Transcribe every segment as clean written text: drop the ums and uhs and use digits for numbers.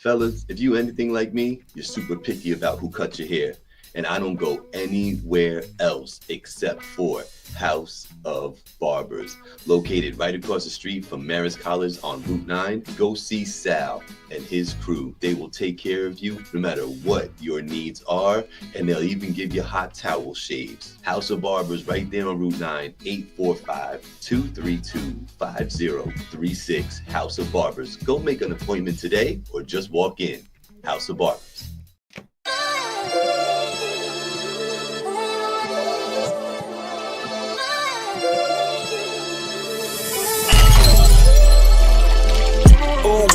Fellas, if you anything like me, you're super picky about who cuts your hair. And I don't go anywhere else except for House of Barbers. Located right across the street from Marist College on Route 9, go see Sal and his crew. They will take care of you no matter what your needs are, and they'll even give you hot towel shaves. House of Barbers right there on Route 9, 845-232-5036. House of Barbers. Go make an appointment today or just walk in. House of Barbers.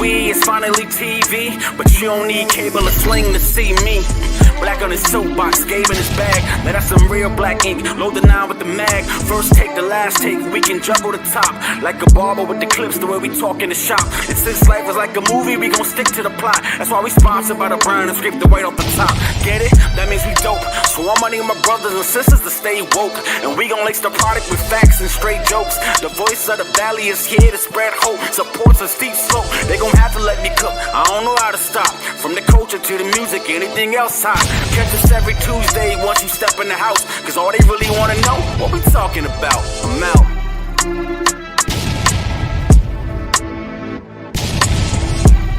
It's finally TV, but you don't need cable or sling to see me. Black on his soapbox, Gabe in his bag. Let out some real black ink, load the 9 with the mag. First take, the last take, we can juggle the top. Like a barber with the clips, the way we talk in the shop. And since life is like a movie, we gon' stick to the plot. That's why we sponsored by the brand and scrape the weight off the top. Get it? That means we dope. So I'm money my brothers and sisters to stay woke. And we gon' lace the product with facts and straight jokes. The voice of the valley is here to spread hope. Supports a steep slope. They gon' have to let me cook. I don't know how to stop. From the culture to the music, anything else hot. Catch us every Tuesday once you step in the house. Cause all they really wanna know, what we talking about. I'm out.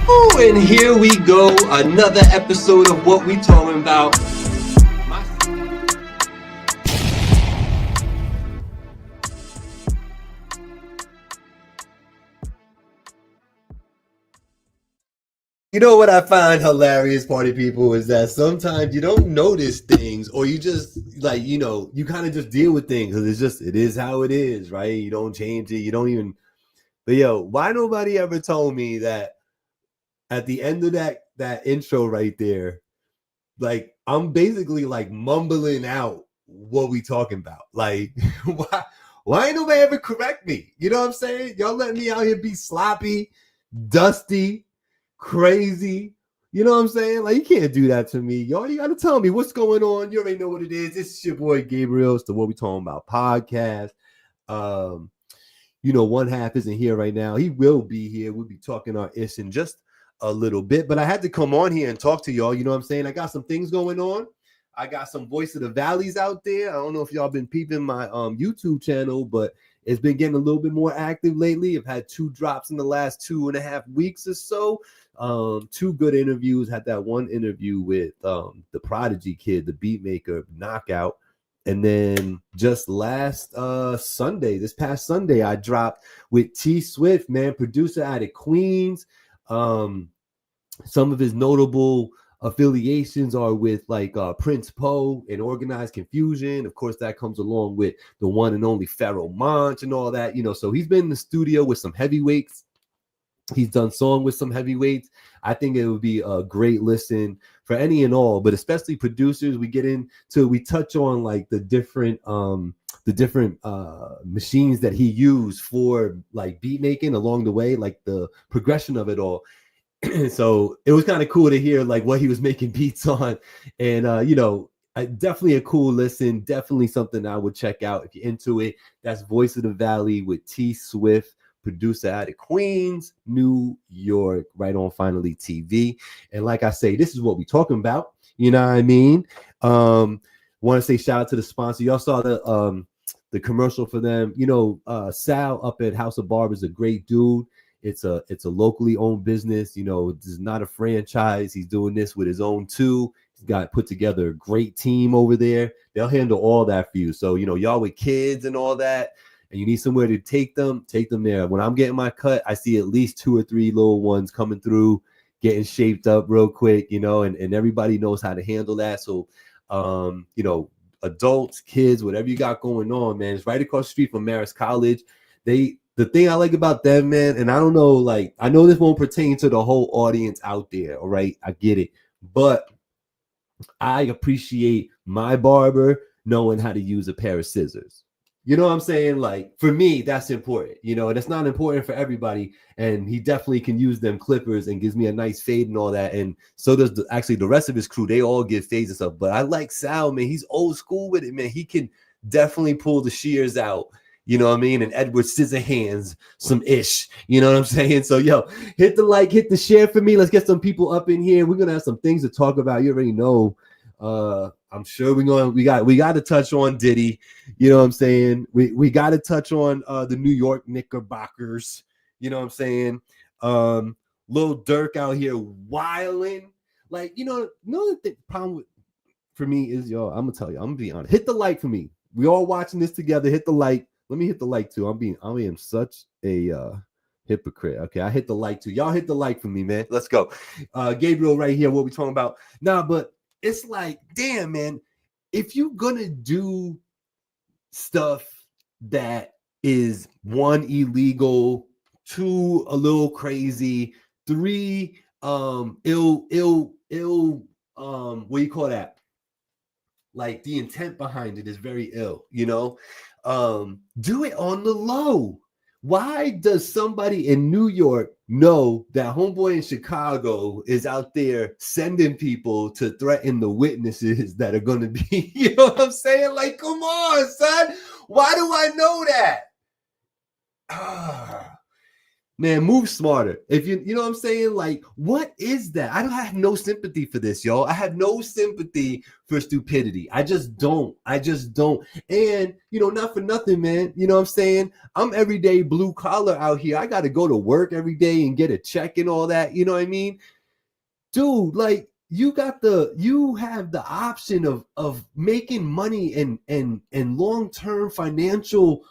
Oh, and here we go. Another episode of What We Talking About. You know what I find hilarious, party people, is that sometimes you don't notice things, or you just like, you kind of just deal with things because it is how it is, right? You don't change it. You don't even. But yo, why nobody ever told me that at the end of that intro right there, like I'm basically like mumbling out what we talking about. Like, why ain't nobody ever correct me? You know what I'm saying? Y'all letting me out here be sloppy, dusty, crazy. You know what I'm saying? Like, you can't do that to me. Y'all, you got to tell me what's going on. You already know what it is. It's your boy Gabriel. It's the What We Talking About podcast. One half isn't here right now. He will be here. We'll be talking our ish in just a little bit, but I had to come on here and talk to y'all. You know what I'm saying? I got some things going on. I got some Voice of the Valleys out there. I don't know if y'all been peeping my YouTube channel, but it's been getting a little bit more active lately. I've had 2 drops in the last 2.5 weeks or so. 2 good interviews. Had that one interview with the Prodigy kid, the beat maker, Knockout. And then just last this past Sunday, I dropped with T Swift, man, producer out of Queens. Some of his notable affiliations are with like Prince Poe and Organized Confusion. Of course, that comes along with the one and only Pharoah Monch and all that, so he's been in the studio with some heavyweights. He's done song with some heavyweights. I think it would be a great listen for any and all, but especially producers. We touch on like the different machines that he used for like beat making along the way, like the progression of it all. So it was kind of cool to hear like what he was making beats on, and definitely a cool listen. Definitely something I would check out if you're into it. That's Voice of the Valley with T Swift, producer out of Queens, New York, right on Finally TV. And like I say, this is what we talking about. You know what I mean? Want to say shout out to the sponsor. Y'all saw the commercial for them. Sal up at House of Barbers is a great dude. It's a locally owned business. This is not a franchise. He's doing this with his own too. He's got put together a great team over there. They'll handle all that for you. So, y'all with kids and all that, and you need somewhere to take them there. When I'm getting my cut, I see at least 2 or 3 little ones coming through, getting shaped up real quick, and everybody knows how to handle that. So, adults, kids, whatever you got going on, man, it's right across the street from Marist College. The thing I like about them, man, and I don't know, like, I know this won't pertain to the whole audience out there, all right? I get it. But I appreciate my barber knowing how to use a pair of scissors. You know what I'm saying? Like, for me, that's important. That's not important for everybody. And he definitely can use them clippers and gives me a nice fade and all that. And so does the rest of his crew. They all give fades and stuff. But I like Sal, man. He's old school with it, man. He can definitely pull the shears out You know what I mean? And Edward Scissorhands some ish. You know what I'm saying? So yo, hit the like, hit the share for me. Let's get some people up in here. We're gonna have some things to talk about. You already know. I'm sure we got to touch on Diddy. You know what I'm saying? We got to touch on the New York Knickerbockers. You know what I'm saying? Lil Durk out here wilding. Like, the problem for me is, yo, I'm gonna tell you, I'm gonna be honest. Hit the like for me. We all watching this together. Hit the like. Let me hit the like too. I am such a hypocrite. Okay, I hit the like too. Y'all hit the like for me, man. Let's go. Gabriel right here. What we talking about? Nah, but it's like, damn, man. If you're gonna do stuff that is 1, illegal, 2, a little crazy, 3, what do you call that? Like the intent behind it is very ill, do it on the low. Why does somebody in New York know that homeboy in Chicago is out there sending people to threaten the witnesses that are going to be, you know what I'm saying? Like, come on, son. Why do I know that? Man, move smarter. If you know what I'm saying? Like, what is that? I have no sympathy for this, y'all. I have no sympathy for stupidity. I just don't. And, not for nothing, man. You know what I'm saying? I'm everyday blue collar out here. I got to go to work every day and get a check and all that. You know what I mean? Dude, like, you have the option of making money and long-term financial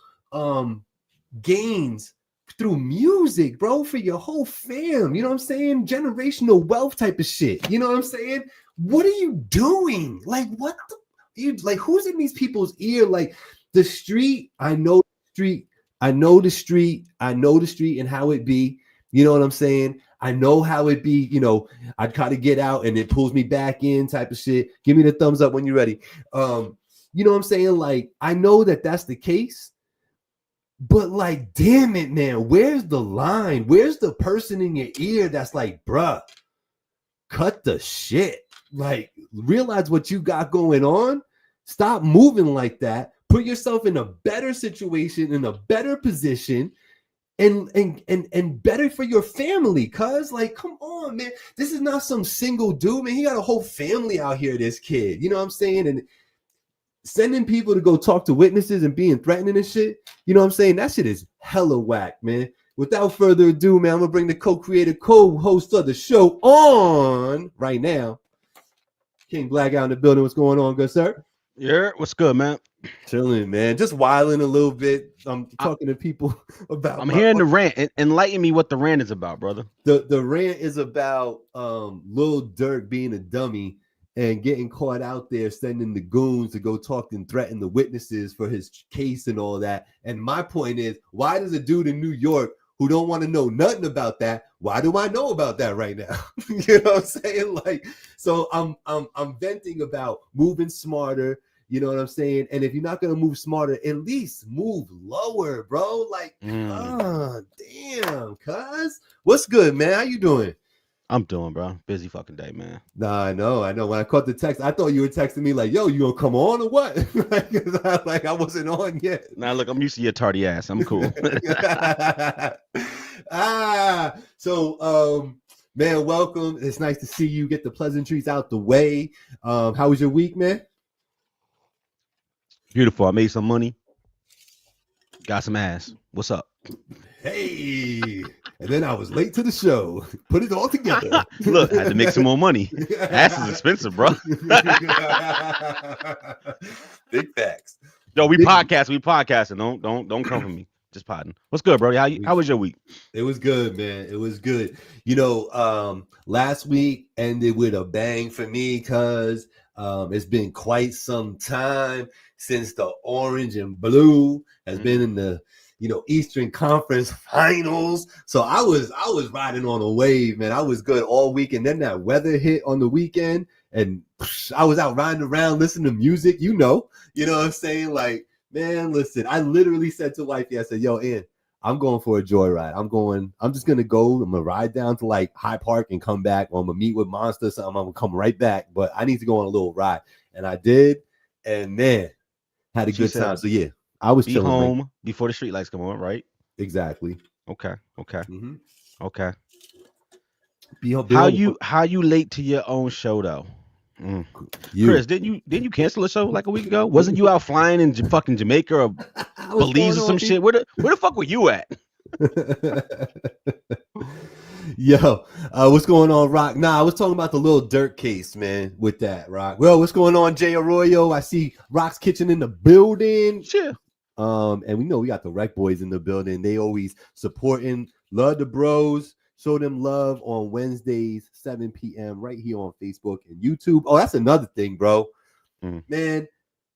gains through music, bro, for your whole fam. You know what I'm saying? Generational wealth type of shit. You know what I'm saying? What are you doing? Like, what like, who's in these people's ear? Like, the street, I know the street and how it be. You know what I'm saying? I know how it be, I try to get out and it pulls me back in type of shit. Give me the thumbs up when you're ready. You know what I'm saying? Like, I know that that's the case. But like, damn it, man, where's the line? Where's the person in your ear that's like, bruh, cut the shit. Like, realize what you got going on. Stop moving like that. Put yourself in a better situation, in a better position, and better for your family. Cause like, come on, man. This is not some single dude, man. He got a whole family out here, this kid. You know what I'm saying? And sending people to go talk to witnesses and being threatening and shit, you know what I'm saying? That shit is hella whack, man. Without further ado, man, I'm gonna bring the co-creator, co-host of the show on right now. King Black out in the building. What's going on, good sir? Yeah, what's good, man? Chilling, man. Just wilding a little bit. I'm talking to people about. I'm hearing the rant. Enlighten me what the rant is about, brother. The rant is about Lil Durk being a dummy and getting caught out there sending the goons to go talk and threaten the witnesses for his case and all that. And my point is, why does a dude in New York who don't want to know nothing about that, why do I know about that right now? You know what I'm saying? Like, so I'm venting about moving smarter. You know what I'm saying? And if you're not gonna move smarter, at least move lower, bro. Like, damn, cuz. What's good, man? How you doing? I'm doing, bro. Busy fucking day, man. Nah, I know. When I caught the text, I thought you were texting me like, yo, you gonna come on or what? like I wasn't on yet. Nah, look, I'm used to your tardy ass. I'm cool. So man, welcome. It's nice to see you. Get the pleasantries out the way. How was your week, man? Beautiful. I made some money. Got some ass. What's up? Hey. And then I was late to the show. Put it all together. Look, I had to make some more money. Ass is expensive, bro. Big facts. Yo, we podcasting. Don't come for me. Just podding. What's good, bro? How was your week? It was good, man. It was good. Last week ended with a bang for me because it's been quite some time since the orange and blue has been in the Eastern Conference Finals. So I was riding on a wave, man. I was good all week, and then that weather hit on the weekend, and I was out riding around listening to music. You know what I'm saying? Like, man, listen, I literally said to wifey, I said, yo, Ann, I'm going for a joyride. I'm just gonna go. I'm gonna ride down to like High Park and come back, or I'm gonna meet with Monster or something. I'm gonna come right back, but I need to go on a little ride. And I did, and man, had a good time. So yeah. I was Be chilling. home before the street lights come on, right? Exactly. Okay. Mm-hmm. Okay. Be home. How you late to your own show though? Mm. You. Chris, didn't you cancel a show like a week ago? Wasn't you out flying in fucking Jamaica or What's Belize going or some on? shit? Where the fuck were you at? Yo, what's going on, Rock? Nah, I was talking about the little dirt case, man, with that, Rock. Well, what's going on, Jay Arroyo? I see Rock's Kitchen in the building. Sure. And we know we got the Rec Boys in the building. They always supporting, love the bros. Show them love on Wednesdays, 7 p.m. right here on Facebook and YouTube. Oh, that's another thing, bro. Man,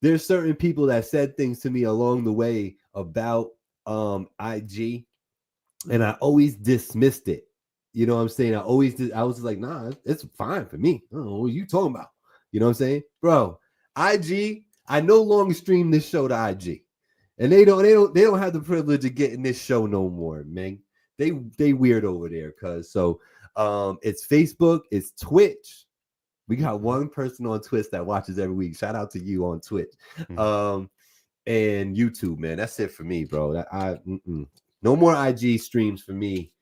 there's certain people that said things to me along the way about IG, and I always dismissed it. You know what I'm saying? I was like, nah, it's fine for me. I don't know what you talking about. You know what I'm saying? Bro, IG, I no longer stream this show to IG. And they don't have the privilege of getting this show no more, man. They weird over there, cuz. So it's Facebook, it's Twitch. We got one person on Twitch that watches every week. Shout out to you on Twitch. And YouTube, man. That's it for me, bro. No more IG streams for me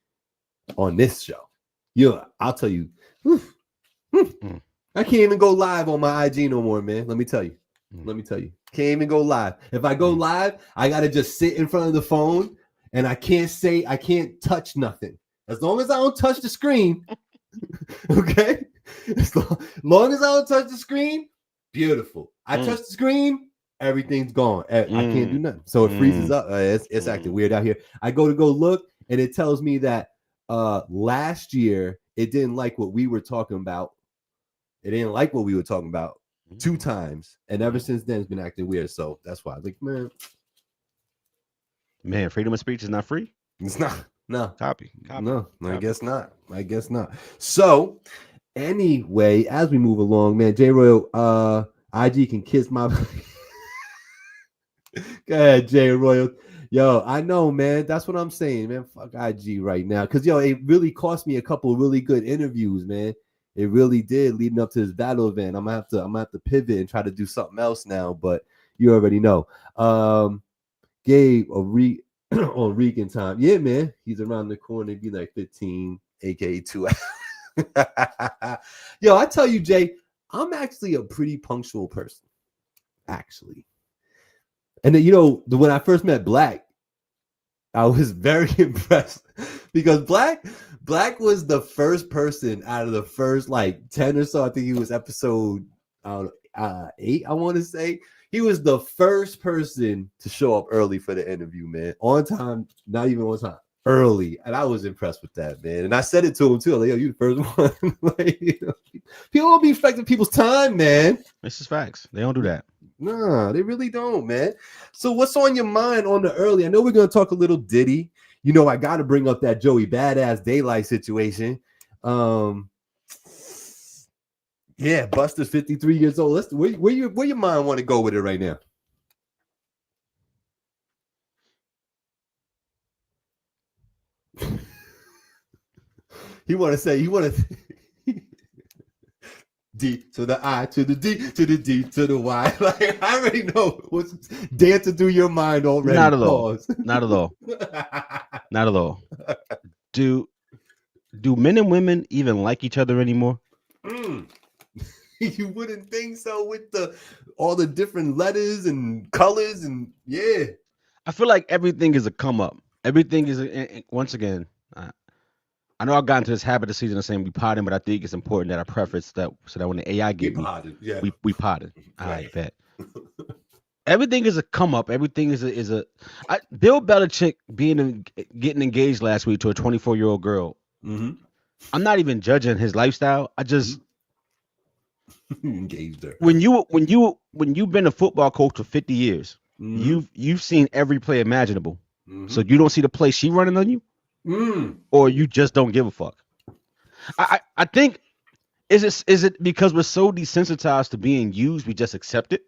on this show. Yeah, I'll tell you. I can't even go live on my IG no more, man. Let me tell you. Can't even go live. If I go live, I gotta just sit in front of the phone and I can't touch nothing. As long as I don't touch the screen, okay? As long as I don't touch the screen, beautiful. I touch the screen, everything's gone. I can't do nothing. So it freezes up. It's acting weird out here. I go look, and it tells me that last year it didn't like what we were talking about. It didn't like what we were talking about 2 times, and ever since then it's been acting weird. So that's why I was like, man, freedom of speech is not free. It's not. No. Copy. No, I guess not. So anyway, as we move along, man, J Royal, IG can kiss my. Go ahead, J Royal. Yo, I know, man. That's what I'm saying, man. Fuck IG right now, because it really cost me a couple of really good interviews, man. It really did, leading up to this battle event. I'm gonna have to pivot and try to do something else now, but you already know. Gabe on Regan time. Yeah, man. He's around the corner. It'd be like 15, aka 2 hours. Yo, I tell you, Jay, I'm actually a pretty punctual person. Actually. And then, when I first met Black, I was very impressed because Black was the first person out of the first 10 or so. I think he was episode 8, I want to say. He was the first person to show up early for the interview, man. On time, not even on time, early. And I was impressed with that, man. And I said it to him too. Like, yo, you the first one. People don't be respecting people's time, man. This is facts. They don't do that. Nah, they really don't, man. So what's on your mind on the early? I know we're going to talk a little Diddy. I got to bring up that Joey Badass Daylight situation. Yeah, Buster's 53 years old. Where your mind want to go with it right now? He want to D to the I to the D to the D to the Y. Like, I already know what's dancing through your mind already. Not at all. Not at all. Not at all. Do men and women even like each other anymore? You wouldn't think so with all the different letters and colors and yeah. I feel like everything is a come up. Everything is once again. I know I got into this habit of season of saying we potting, but I think it's important that I preface that so that when the AI get we potted. I bet. Everything is a come up. Everything is a. Bill Belichick getting engaged last week to a 24-year-old girl. Mm-hmm. I'm not even judging his lifestyle. I just. Engaged her. When you've been a football coach for 50 years, you've seen every play imaginable. So you don't see the play she running on you, or you just don't give a fuck. I think is it because we're so desensitized to being used, we just accept it?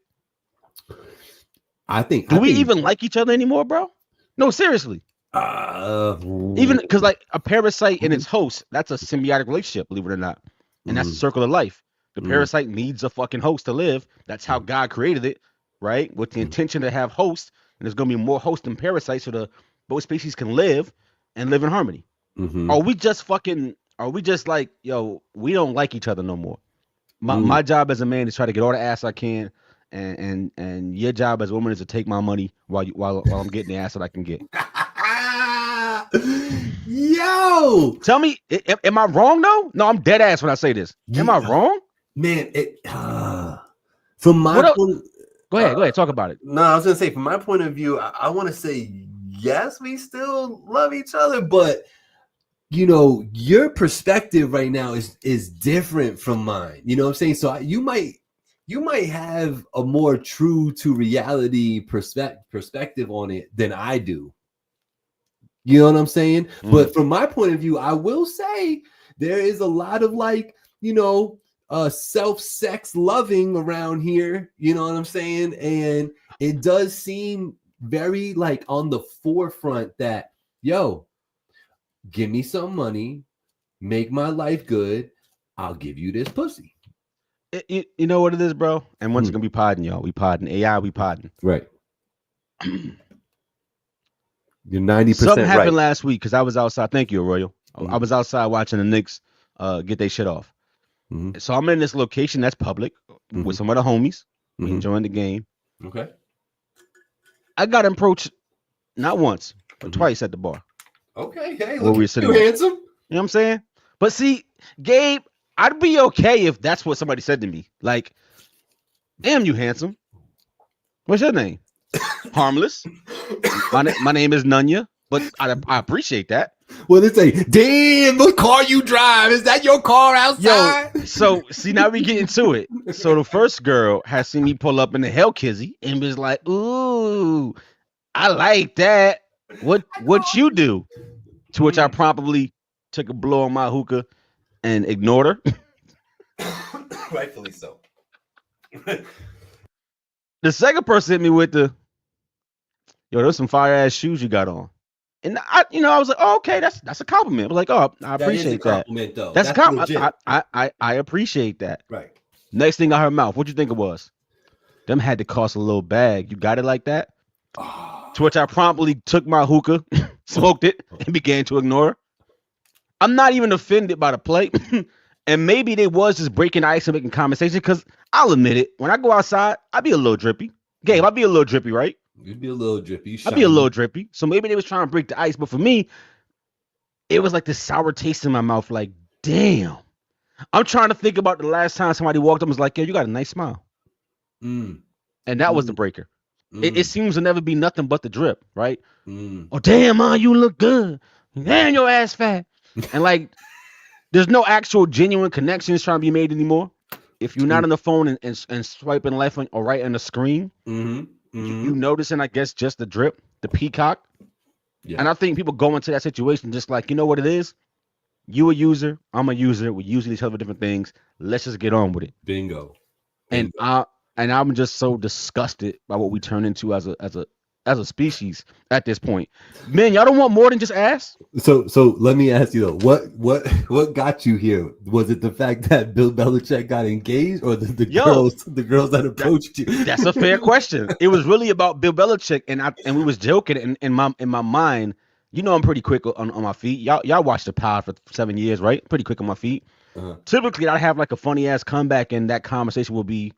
Do we even like each other anymore, bro? No, seriously. Even because a parasite and its host, that's a symbiotic relationship, believe it or not, and that's the circle of life. The parasite needs a fucking host to live. That's how God created it, right? With the intention to have hosts and there's gonna be more hosts and parasites so both species can live and live in harmony. Mm-hmm. Are we just like, yo, we don't like each other no more? My job as a man is try to get all the ass I can, and your job as a woman is to take my money while I'm getting the ass that I can get. Yo, tell me, am I wrong though? No, I'm dead ass when I say this. Am I wrong? Man, from my point, go ahead, talk about it. No, I was gonna say, from my point of view, I want to say yes, we still love each other, but you know, your perspective right now is different from mine. You know what I'm saying? So you might have a more true to reality perspective on it than I do. You know what I'm saying? But from my point of view, I will say there is a lot of like, you know, self-sex loving around here. You know what I'm saying? And it does seem very like on the forefront that, yo, give me some money, make my life good, I'll give you this pussy. You know what it is, bro? And once it's gonna be podding, y'all. We podding. AI, we podding. Right. You're 90% Something happened right. last week because I was outside. Thank you, Arroyo. I was outside watching the Knicks get their shit off. So I'm in this location that's public with some other homies. We enjoying the game. Okay. I got approached not once, but twice at the bar. Okay, hey, look, we sitting handsome. You know what I'm saying? But see, Gabe, I'd be okay if that's what somebody said to me. Like, damn, you handsome. What's your name? Harmless. My name is Nunya, but I appreciate that. Well, they say, damn, what car you drive? Is that your car outside? Yo, so see, now we get into it. So the first girl has seen me pull up in the Hell Kizzy and was like, ooh, I like that. What you do? To which I promptly took a blow on my hookah and ignored her. Rightfully so. The second person hit me with yo, those some fire ass shoes you got on. And I was like, oh, okay, that's a compliment. I was like, oh, I appreciate that. Compliment, though. That's a compliment. I appreciate that. Right. Next thing out her mouth, what'd you think it was? Them had to cost a little bag. You got it like that? To which I promptly took my hookah, smoked it, and began to ignore her. I'm not even offended by the play. And maybe they was just breaking ice and making conversation, because I'll admit it, when I go outside, I be a little drippy. Gabe, I be a little drippy, right? You'd be a little drippy. I'd be a little drippy. So maybe they was trying to break the ice. But for me, it was like this sour taste in my mouth. Like, damn. I'm trying to think about the last time somebody walked up and was like, yo, you got a nice smile. And that was the breaker. It seems to never be nothing but the drip, right? Oh, damn, man, you look good. Damn, your ass fat. And like, there's no actual genuine connections trying to be made anymore. If you're not on the phone and swiping left or right on the screen, you noticing, I guess, just the drip, the peacock. Yeah. And I think people go into that situation just like, you know what it is? You a user, I'm a user. We use each other for different things. Let's just get on with it. Bingo. And I'm just so disgusted by what we turn into as a species at this point. Man, y'all don't want more than just ass? So let me ask you though, what got you here? Was it the fact that Bill Belichick got engaged, or the girls that approached you? That's a fair question. It was really about Bill Belichick, and we was joking. And in my mind, you know, I'm pretty quick on my feet. Y'all watched the Power for 7 years, right? Pretty quick on my feet. Typically, I have like a funny ass comeback, and that conversation will be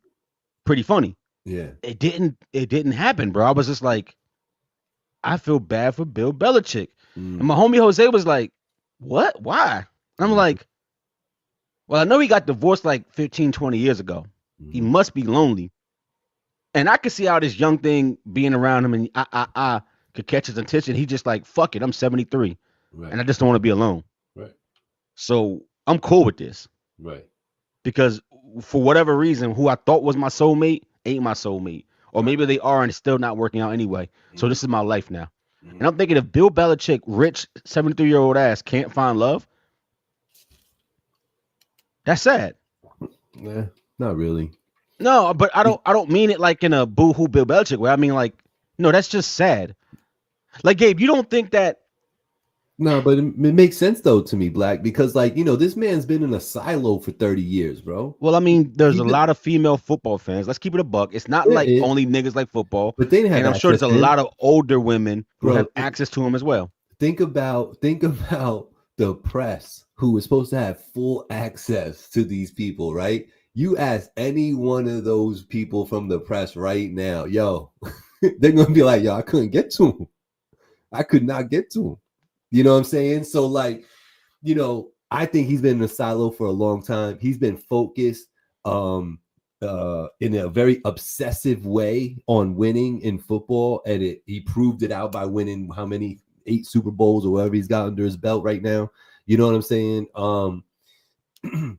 pretty funny. Yeah. It didn't happen, bro. I was just like, I feel bad for Bill Belichick. And my homie Jose was like, what? Why? And I'm like, well, I know he got divorced like 15, 20 years ago. He must be lonely. And I could see how this young thing being around him and I could catch his attention. He just like, fuck it, I'm 73. Right. And I just don't want to be alone. Right. So I'm cool with this. Right. Because for whatever reason, who I thought was my soulmate ain't my soulmate. Or maybe they are and it's still not working out anyway. So this is my life now. And I'm thinking, if Bill Belichick, rich 73-year-old ass, can't find love, that's sad. Yeah, not really. No, but I don't mean it like in a boo-hoo Bill Belichick way. I mean like, no, that's just sad. Like, Gabe, you don't think that No, but it makes sense though to me, Black, because like, this man's been in a silo for 30 years, bro. Well, I mean, there's He a just, lot of female football fans. Let's keep it a buck. It's not like it, only niggas like football, but they didn't have and I'm sure access there's a to him, lot of older women who bro. have access to him as well. Think about the press who is supposed to have full access to these people, right? You ask any one of those people from the press right now, yo, they're gonna be like, yo, I couldn't get to him. I could not get to him. You know what I'm saying? So like, I think he's been in a silo for a long time. He's been focused in a very obsessive way on winning in football, and he proved it out by winning how many 8 Super Bowls or whatever he's got under his belt right now. You know what I'm saying?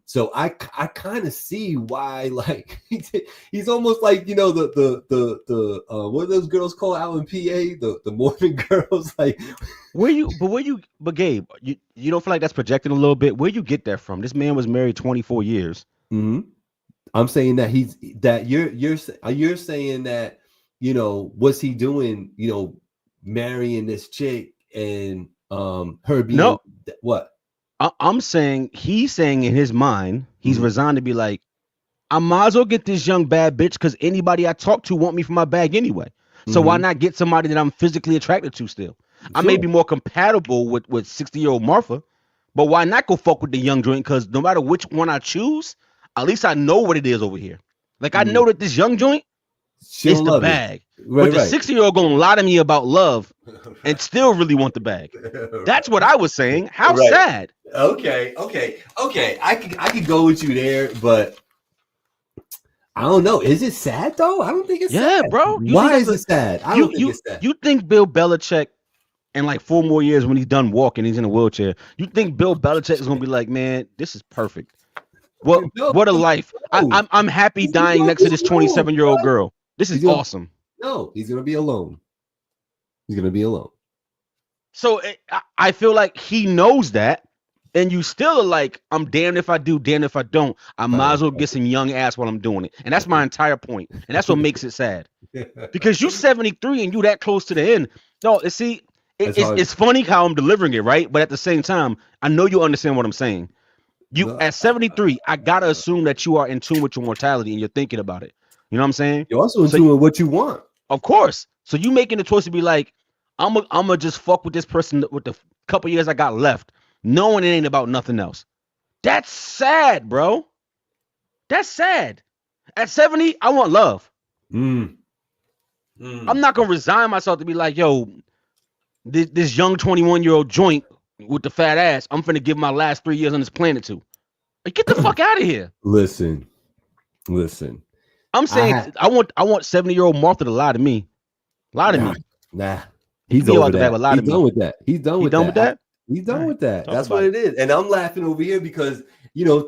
So I kind of see why, like, he's almost like, the what are those girls called out in PA, the Mormon girls, like. But Gabe, you don't feel like that's projected a little bit? Where you get that from? This man was married 24 years. Mm-hmm. I'm saying that you're saying that, what's he doing, marrying this chick and her being what? I'm saying he's saying in his mind, he's resigned to be like, I might as well get this young bad bitch because anybody I talk to want me for my bag anyway. So why not get somebody that I'm physically attracted to still? Sure. I may be more compatible with 60-year-old Martha, but why not go fuck with the young joint? Because no matter which one I choose, at least I know what it is over here. Like I know that this young joint is the bag. Right, but the 60-year-old gonna lie to me about love and still really want the bag. That's what I was saying. How sad. Okay. I could go with you there, but I don't know. Is it sad though? I don't think it's sad. Bro. Why is it sad? I don't think it's sad. You think Bill Belichick in like 4 more years when he's done walking, he's in a wheelchair, you think Bill Belichick is gonna be like, man, this is perfect. What a life. I'm happy dying next to this 27-year-old girl. This is awesome. No, he's gonna be alone. So I feel like he knows that, and you still are like, I'm damned if I do, damned if I don't. I might as well get some young ass while I'm doing it. And that's my entire point. And that's what makes it sad. Because you're 73 and you that close to the end. No, see, it's funny how I'm delivering it, right? But at the same time, I know you understand what I'm saying. You at 73, I gotta assume that you are in tune with your mortality and you're thinking about it. You know what I'm saying? You're also in tune with what you want. Of course. So you making the choice to be like, I'm gonna just fuck with this person with the couple years I got left, knowing it ain't about nothing else. That's sad, bro. That's sad. At 70, I want love. I'm not gonna resign myself to be like, yo, this young 21-year-old joint with the fat ass, I'm finna give my last 3 years on this planet to. Like, get the fuck out of here. Listen. I'm saying I want 70-year-old Martha to lie to me. Nah. He's over that. He's done with that. He's done with that. He's done with that. That's what it is. And I'm laughing over here because,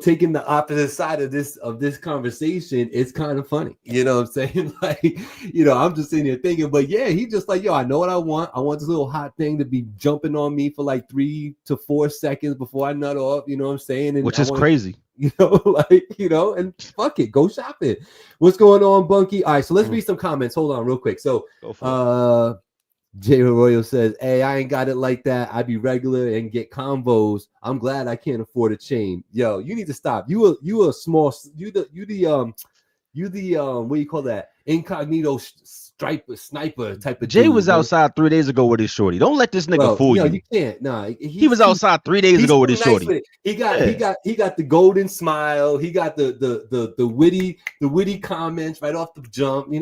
taking the opposite side of this conversation, it's kind of funny. You know what I'm saying? Like, I'm just sitting here thinking, but yeah, he just like, yo, I know what I want. I want this little hot thing to be jumping on me for like 3 to 4 seconds before I nut off. You know what I'm saying? And which is crazy. And fuck it, go shopping. What's going on, Bunky? All right, so let's read some comments. Hold on real quick. So Jay Arroyo says, hey, I ain't got it like that. I be regular and get combos. I'm glad I can't afford a chain. Yo, you need to stop. You a small, you the what do you call that? Incognito sniper type of Jay dude, was outside 3 days ago with his shorty. Don't let this nigga fool you. You can't. Nah, he was outside 3 days ago with his shorty. He got the golden smile. He got the witty comments right off the jump.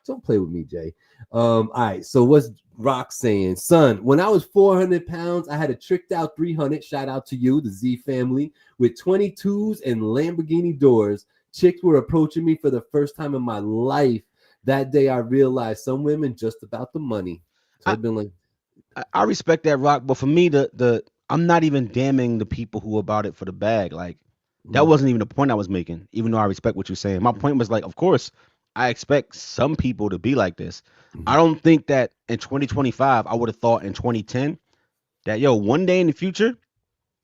Don't play with me, Jay. All right. So what's Rock saying? Son, when I was 400 pounds, I had a tricked out 300. Shout out to you, the Z family, with 22s and Lamborghini doors. Chicks were approaching me for the first time in my life. That day, I realized some women just about the money. So I've been like, I respect that, Rock, but for me, I'm not even damning the people who about it for the bag. Like that wasn't even the point I was making. Even though I respect what you're saying, my point was like, of course, I expect some people to be like this. I don't think that in 2025, I would have thought in 2010 that, one day in the future,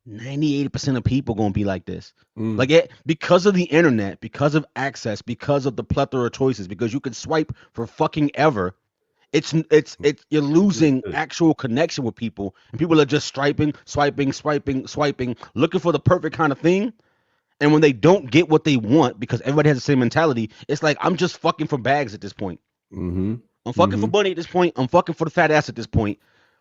98% of people going to be like this. Like because of the internet, because of access, because of the plethora of choices, because you can swipe for fucking ever you're losing actual connection with people, and people are just swiping, looking for the perfect kind of thing. And when they don't get what they want, because everybody has the same mentality, it's like, I'm just fucking for bags at this point. Mm-hmm. I'm fucking for money at this point. I'm fucking for the fat ass at this point.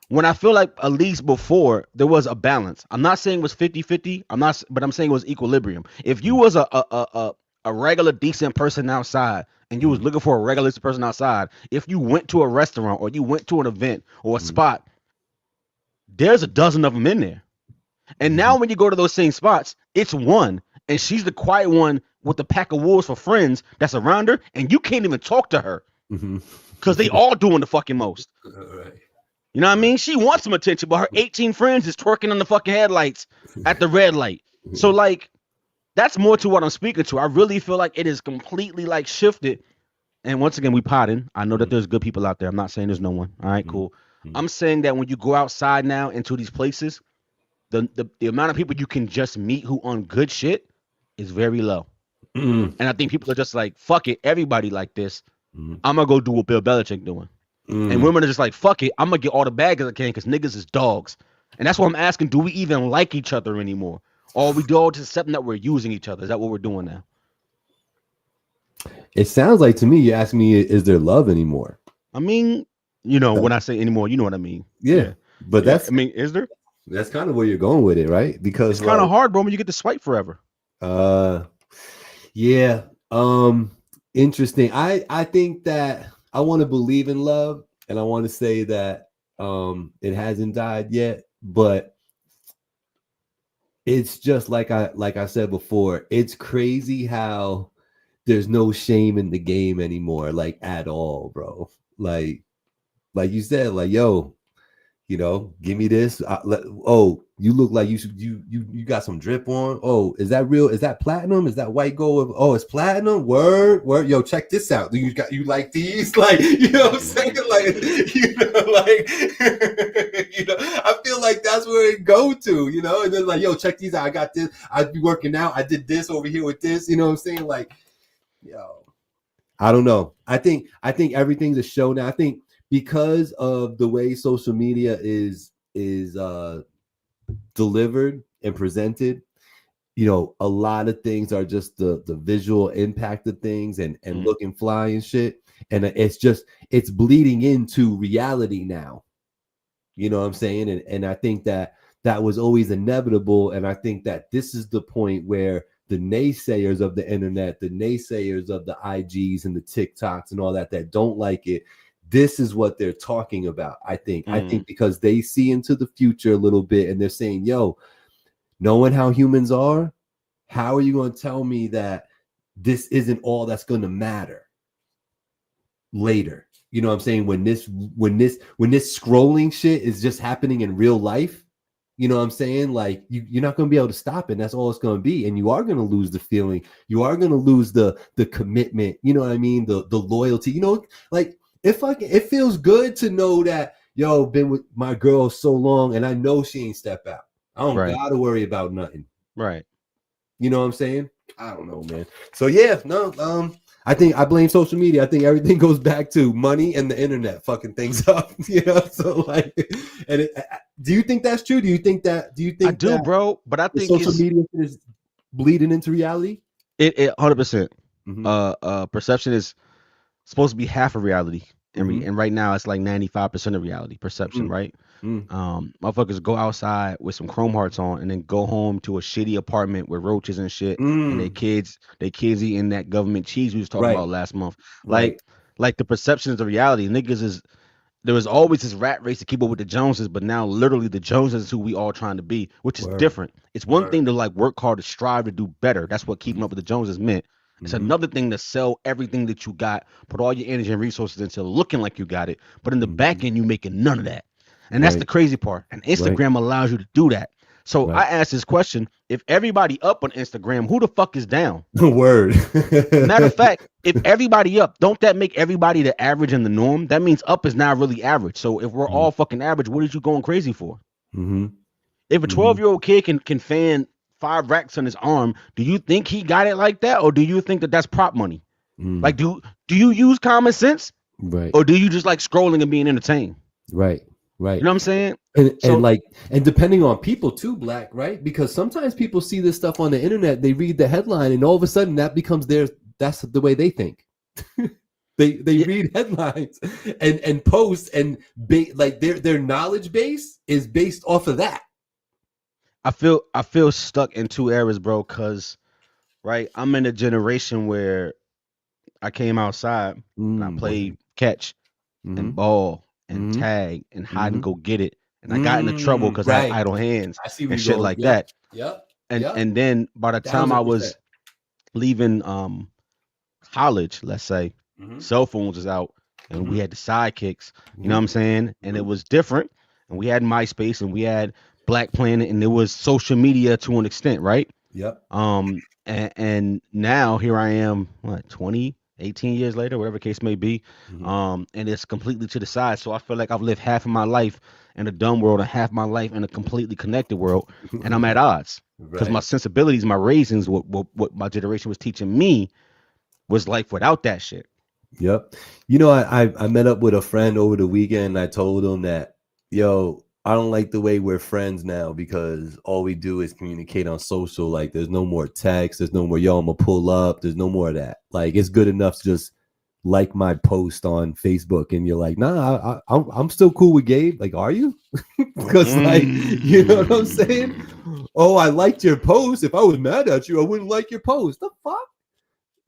When I feel like at least before there was a balance. I'm not saying it was 50-50. But I'm saying it was equilibrium. If you was a regular decent person outside and you was looking for a regular person outside, if you went to a restaurant or you went to an event or a spot, there's a dozen of them in there. And now when you go to those same spots, it's one, and she's the quiet one with the pack of wolves for friends that's around her, and you can't even talk to her because they all doing the fucking most. Right. You know what I mean? She wants some attention, but her 18 friends is twerking on the fucking headlights at the red light. So like, that's more to what I'm speaking to. I really feel like it is completely like shifted. And once again, we potting. I know that there's good people out there. I'm not saying there's no one. All right, cool. I'm saying that when you go outside now into these places, the amount of people you can just meet who on good shit is very low. And I think people are just like, fuck it, everybody like this. I'm gonna go do what Bill Belichick doing. And women are just like, fuck it, I'm gonna get all the bags I can because niggas is dogs. And that's why I'm asking, do we even like each other anymore? Or we all just accepting that we're using each other? Is that what we're doing now? It sounds like to me, you asked me, is there love anymore? I mean, you know, when I say anymore, you know what I mean. Yeah. But that's, I mean, is there? That's kind of where you're going with it, right? Because it's kind of hard, bro, when you get to swipe forever. Yeah. Interesting. I think that I want to believe in love, and I want to say that it hasn't died yet, but it's just like I said before, it's crazy how there's no shame in the game anymore, like at all, bro. Like you said, like, yo, you know, give me this. Oh, you look like you got some drip on. Oh, is that real? Is that platinum? Is that white gold? Oh, it's platinum. Word. Yo, check this out. You like these? Like, you know what I'm saying? Like, you know, like, you know, I feel like that's where it go to, you know, and then like, yo, check these out. I got this. I'd be working out. I did this over here with this. You know what I'm saying? Like, yo, I don't know. I think everything's a show now. I think because of the way social media is delivered and presented, you know, a lot of things are just the visual impact of things and looking fly and shit. And it's bleeding into reality now. You know what I'm saying? And I think that was always inevitable. And I think that this is the point where the naysayers of the internet, the naysayers of the IGs and the TikToks and all that don't like it, this is what they're talking about. I think because they see into the future a little bit and they're saying, yo, knowing how humans are, how are you going to tell me that this isn't all that's going to matter later? You know what I'm saying? When this scrolling shit is just happening in real life, you know what I'm saying? Like you're not going to be able to stop it. And that's all it's going to be. And you are going to lose the feeling. You are going to lose the commitment. You know what I mean? The loyalty, you know, like, it feels good to know that, yo, been with my girl so long and I know she ain't step out. I don't gotta worry about nothing. Right. You know what I'm saying? I don't know, man. So yeah, no, I think I blame social media. I think everything goes back to money and the internet fucking things up. You know, so like, and do you think that's true? Do you think I do, bro. But I think social media is bleeding into reality. It 100%. Perception is supposed to be half of reality, and right now it's like 95% of reality perception, right? Motherfuckers go outside with some chrome hearts on and then go home to a shitty apartment with roaches and shit, and their kids eating that government cheese we was talking about last month. Like the perceptions of reality, there was always this rat race to keep up with the Joneses, but now literally the Joneses is who we all trying to be, which is different. It's one thing to like work hard to strive to do better. That's what keeping up with the Joneses meant. It's another thing to sell everything that you got, put all your energy and resources into looking like you got it, but in the back end, you making none of that. And that's the crazy part. And Instagram allows you to do that. So I asked this question: if everybody up on Instagram, who the fuck is down? Word. Matter of fact, if everybody up, don't that make everybody the average and the norm? That means up is not really average. So if we're all fucking average, what is you going crazy for? If a 12-year-old kid can fan 5 racks on his arm, do you think he got it like that, or do you think that that's prop money? Like, do you use common sense? Right. Or do you just like scrolling and being entertained? Right. You know what I'm saying? And depending on people too, Black, right? Because sometimes people see this stuff on the internet, they read the headline, and all of a sudden that becomes that's the way they think. They read headlines and post and like their knowledge base is based off of that. I feel stuck in two eras, bro, because right, I'm in a generation where I came outside and I played catch and ball and tag and hide and go get it. And I got into trouble because I had Right. idle hands I see where and you're shit going. like that. Yep. And then by the time I 1000%. was leaving college, let's say, cell phones was out and we had the sidekicks, you know what I'm saying? And it was different. And we had MySpace and we had Black Planet and it was social media to an extent, right? Yep. And now here I am, 18 years later, whatever the case may be. And it's completely to the side. So I feel like I've lived half of my life in a dumb world and half my life in a completely connected world. And I'm at odds because my sensibilities, my raisins, what my generation was teaching me was life without that shit. Yep. You know, I met up with a friend over the weekend. And I told him that, yo, I don't like the way we're friends now because all we do is communicate on social. Like, there's no more text. There's no more, yo, I'm going to pull up. There's no more of that. Like, it's good enough to just like my post on Facebook. And you're like, nah, I'm still cool with Gabe. Like, are you? Because, like, you know what I'm saying? Oh, I liked your post. If I was mad at you, I wouldn't like your post. The fuck?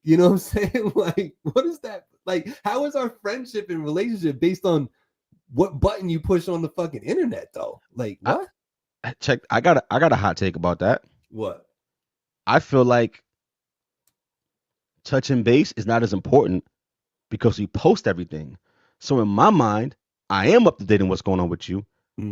You know what I'm saying? Like, what is that? Like, how is our friendship and relationship based on what button you push on the fucking internet, though? Like, what? I got a hot take about that. What? I feel like touching base is not as important because we post everything. So in my mind, I am up to date on what's going on with you.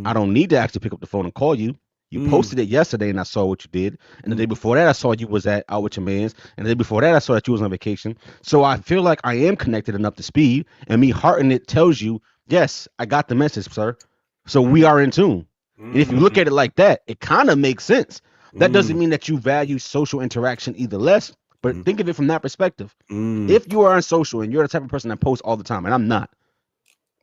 I don't need to actually pick up the phone and call you. You posted it yesterday and I saw what you did. And the day before that, I saw you was out with your mans. And the day before that, I saw that you was on vacation. So I feel like I am connected enough to speed. And me hearting it tells you, yes, I got the message, sir. So we are in tune. And if you look at it like that, it kind of makes sense. That doesn't mean that you value social interaction either less, but think of it from that perspective. If you are unsocial and you're the type of person that posts all the time, and I'm not,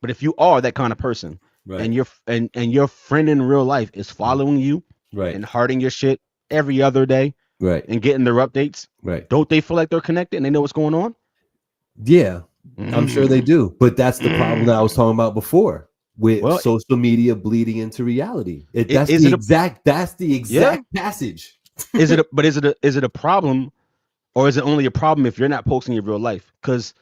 but if you are that kind of person, and your friend in real life is following you and hearting your shit every other day and getting their updates, don't they feel like they're connected and they know what's going on? Yeah, I'm sure they do. But that's the problem that I was talking about before with social media bleeding into reality. That's the exact passage. Is it a problem, or is it only a problem if you're not posting your real life? Because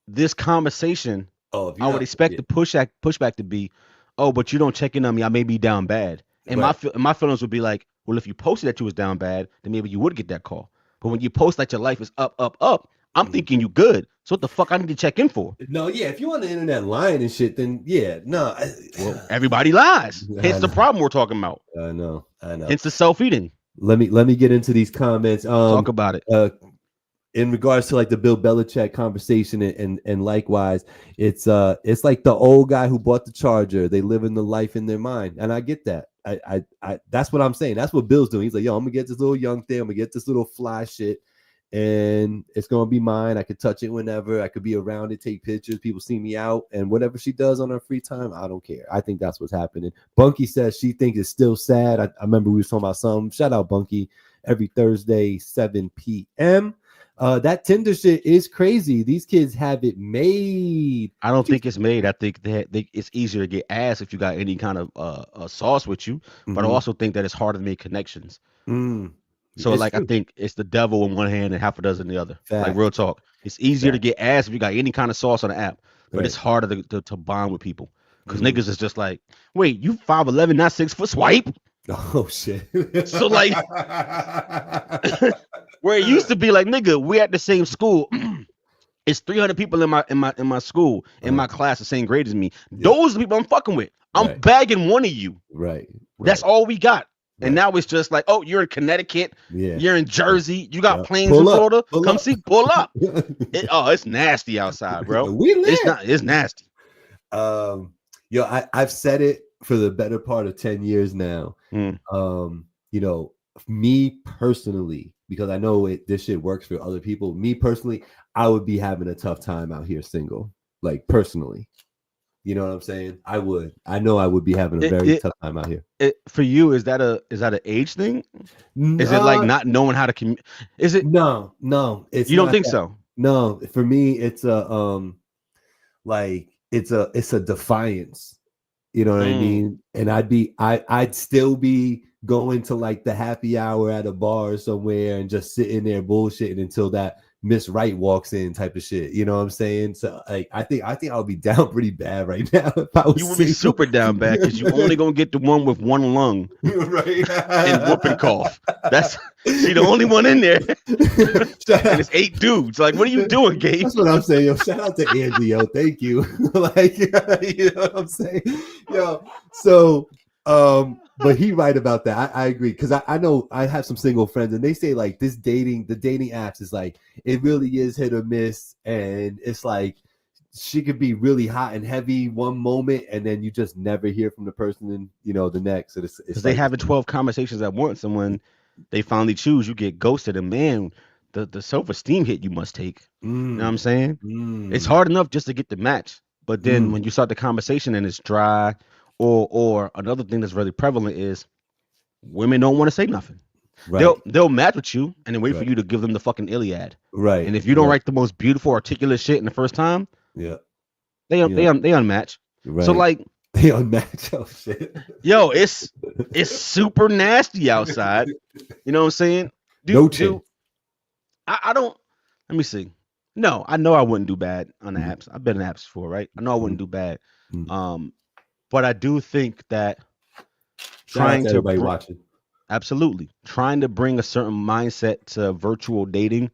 this conversation, I would expect the pushback to be, oh, but you don't check in on me, I may be down bad. And my feelings would be like, well, if you posted that you was down bad, then maybe you would get that call. But when you post that your life is up, I'm thinking you good. So what the fuck I need to check in for? No, yeah, if you on the internet lying and shit, then well, everybody lies. Hence the problem we're talking about. I know. Hence the self-eating. Let me get into these comments. Talk about it. In regards to like the Bill Belichick conversation and likewise, it's like the old guy who bought the Charger. They live in the life in their mind, and I get that. I that's what I'm saying. That's what Bill's doing. He's like, yo, I'm gonna get this little young thing. I'm gonna get this little fly shit, and it's gonna be mine. I could touch it whenever. I could be around it, take pictures. People see me out, and whatever she does on her free time, I don't care. I think that's what's happening. Bunky says she thinks it's still sad. I remember we were talking about something. Shout out Bunky. Every Thursday, 7 p.m. That Tinder shit is crazy. These kids have it made. I don't think it's made. I think it's easier to get ass if you got any kind of sauce with you. But I also think that it's harder to make connections. So it's like true. I think it's the devil in one hand and half a dozen in the other. Fact. Like real talk. It's easier to get ass if you got any kind of sauce on the app. But it's harder to bond with people. Because niggas is just like, wait, you 5'11", not 6 foot, swipe? Oh shit. So like where it used to be like, nigga, we at the same school. It's 300 people in my school, in my class, the same grade as me. Those are the people I'm fucking with. I'm bagging one of you. Right. That's all we got. And now it's just like, oh, you're in Connecticut. You're in Jersey. You got planes in Florida. Come see, pull up. It's nasty outside, bro. It's nasty. I've said it for the better part of 10 years now. Me personally, because I know this shit works for other people. Me personally, I would be having a tough time out here single. like personally. You know what I'm saying? I would. I know I would be having a very tough time out here. For you, is that an age thing? Is it like not knowing how to communicate? Is it? No, it's you don't not think that. so? No, for me, it's a like it's a defiance. You know what I mean? And I'd still be going to like the happy hour at a bar somewhere and just sitting there bullshitting until that Miss Wright walks in type of shit. You know what I'm saying? So like I think I'll be down pretty bad right now if I was You would be super down bad because you only gonna get the one with one lung, right? And whoop and cough. That's she the only one in there, and it's 8 dudes. Like, what are you doing, Gabe? That's what I'm saying. Yo, shout out to Angie. Yo, thank you. Like, you know what I'm saying? Yo, so but he right about that. I agree because I know I have some single friends and they say like the dating apps is like it really is hit or miss, and it's like she could be really hot and heavy one moment and then you just never hear from the person in the next. So it's they having 12 conversations at once, and when they finally choose, you get ghosted, and man, the self-esteem hit you must take. You know what I'm saying? It's hard enough just to get the match, but then when you start the conversation and it's dry. Or another thing that's really prevalent is women don't want to say nothing. Right. They'll match with you and then wait for you to give them the fucking Iliad. Right. And if you don't write the most beautiful, articulate shit in the first time, they unmatch. Right. So like they unmatch. Oh shit. Yo, it's super nasty outside. You know what I'm saying? I don't. Let me see. No, I know I wouldn't do bad on the apps. I've been in apps before, right? I know I wouldn't do bad. But I do think that trying to everybody watching, absolutely trying to bring a certain mindset to virtual dating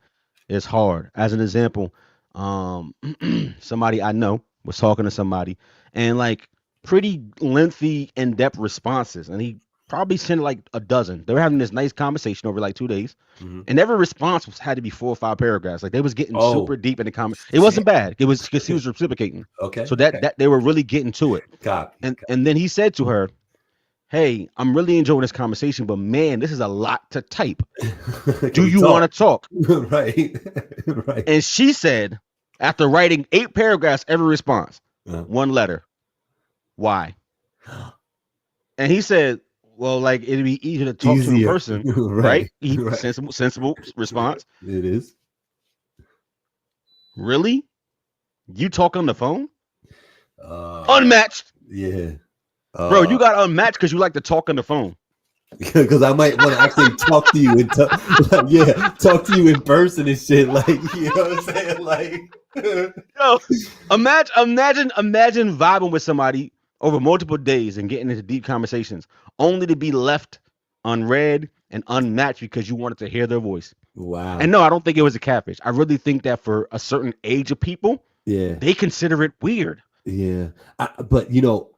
is hard. As an example, somebody I know was talking to somebody and like pretty lengthy, in-depth responses, and he probably sent like a dozen. They were having this nice conversation over like 2 days, and every response had to be 4 or 5 paragraphs. Like they was getting super deep in the comments. It wasn't bad. It was because he was reciprocating. Okay. So that they were really getting to it. And then he said to her, "Hey, I'm really enjoying this conversation, but man, this is a lot to type. Do you want to talk?" Right. And she said, after writing 8 paragraphs, every response, 1 letter. Why? And he said, well, like it'd be easier to talk to in person, right? Sensible response. It is. Really? You talk on the phone? Unmatched. Yeah. Bro, you got unmatched because you like to talk on the phone. Because I might want to actually talk to you and talk to you in person and shit. Like, you know what I'm saying? Like, yo, imagine vibing with somebody over multiple days and getting into deep conversations, only to be left unread and unmatched because you wanted to hear their voice. Wow. And no, I don't think it was a catfish. I really think that for a certain age of people, they consider it weird. Yeah. But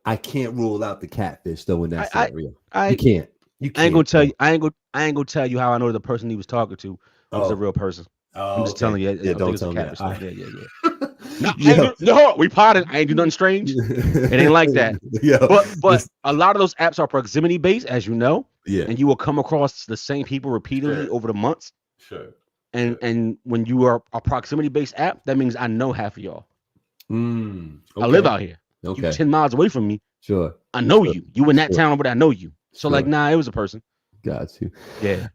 I can't rule out the catfish though in that scenario. You can't. I ain't gonna tell you. I ain't gonna tell you how I know the person he was talking to was a real person. I'm just telling you. Yeah, don't tell me that. No, we potted. I ain't do nothing strange. It ain't like that. But a lot of those apps are proximity based, as you know. Yeah. And you will come across the same people repeatedly over the months. Sure. And when you are a proximity based app, that means I know half of y'all. Okay. I live out here. Okay. You 10 miles away from me. Sure. I know you. You in that town over there. I know you. So like, nah, it was a person. Got you. Yeah.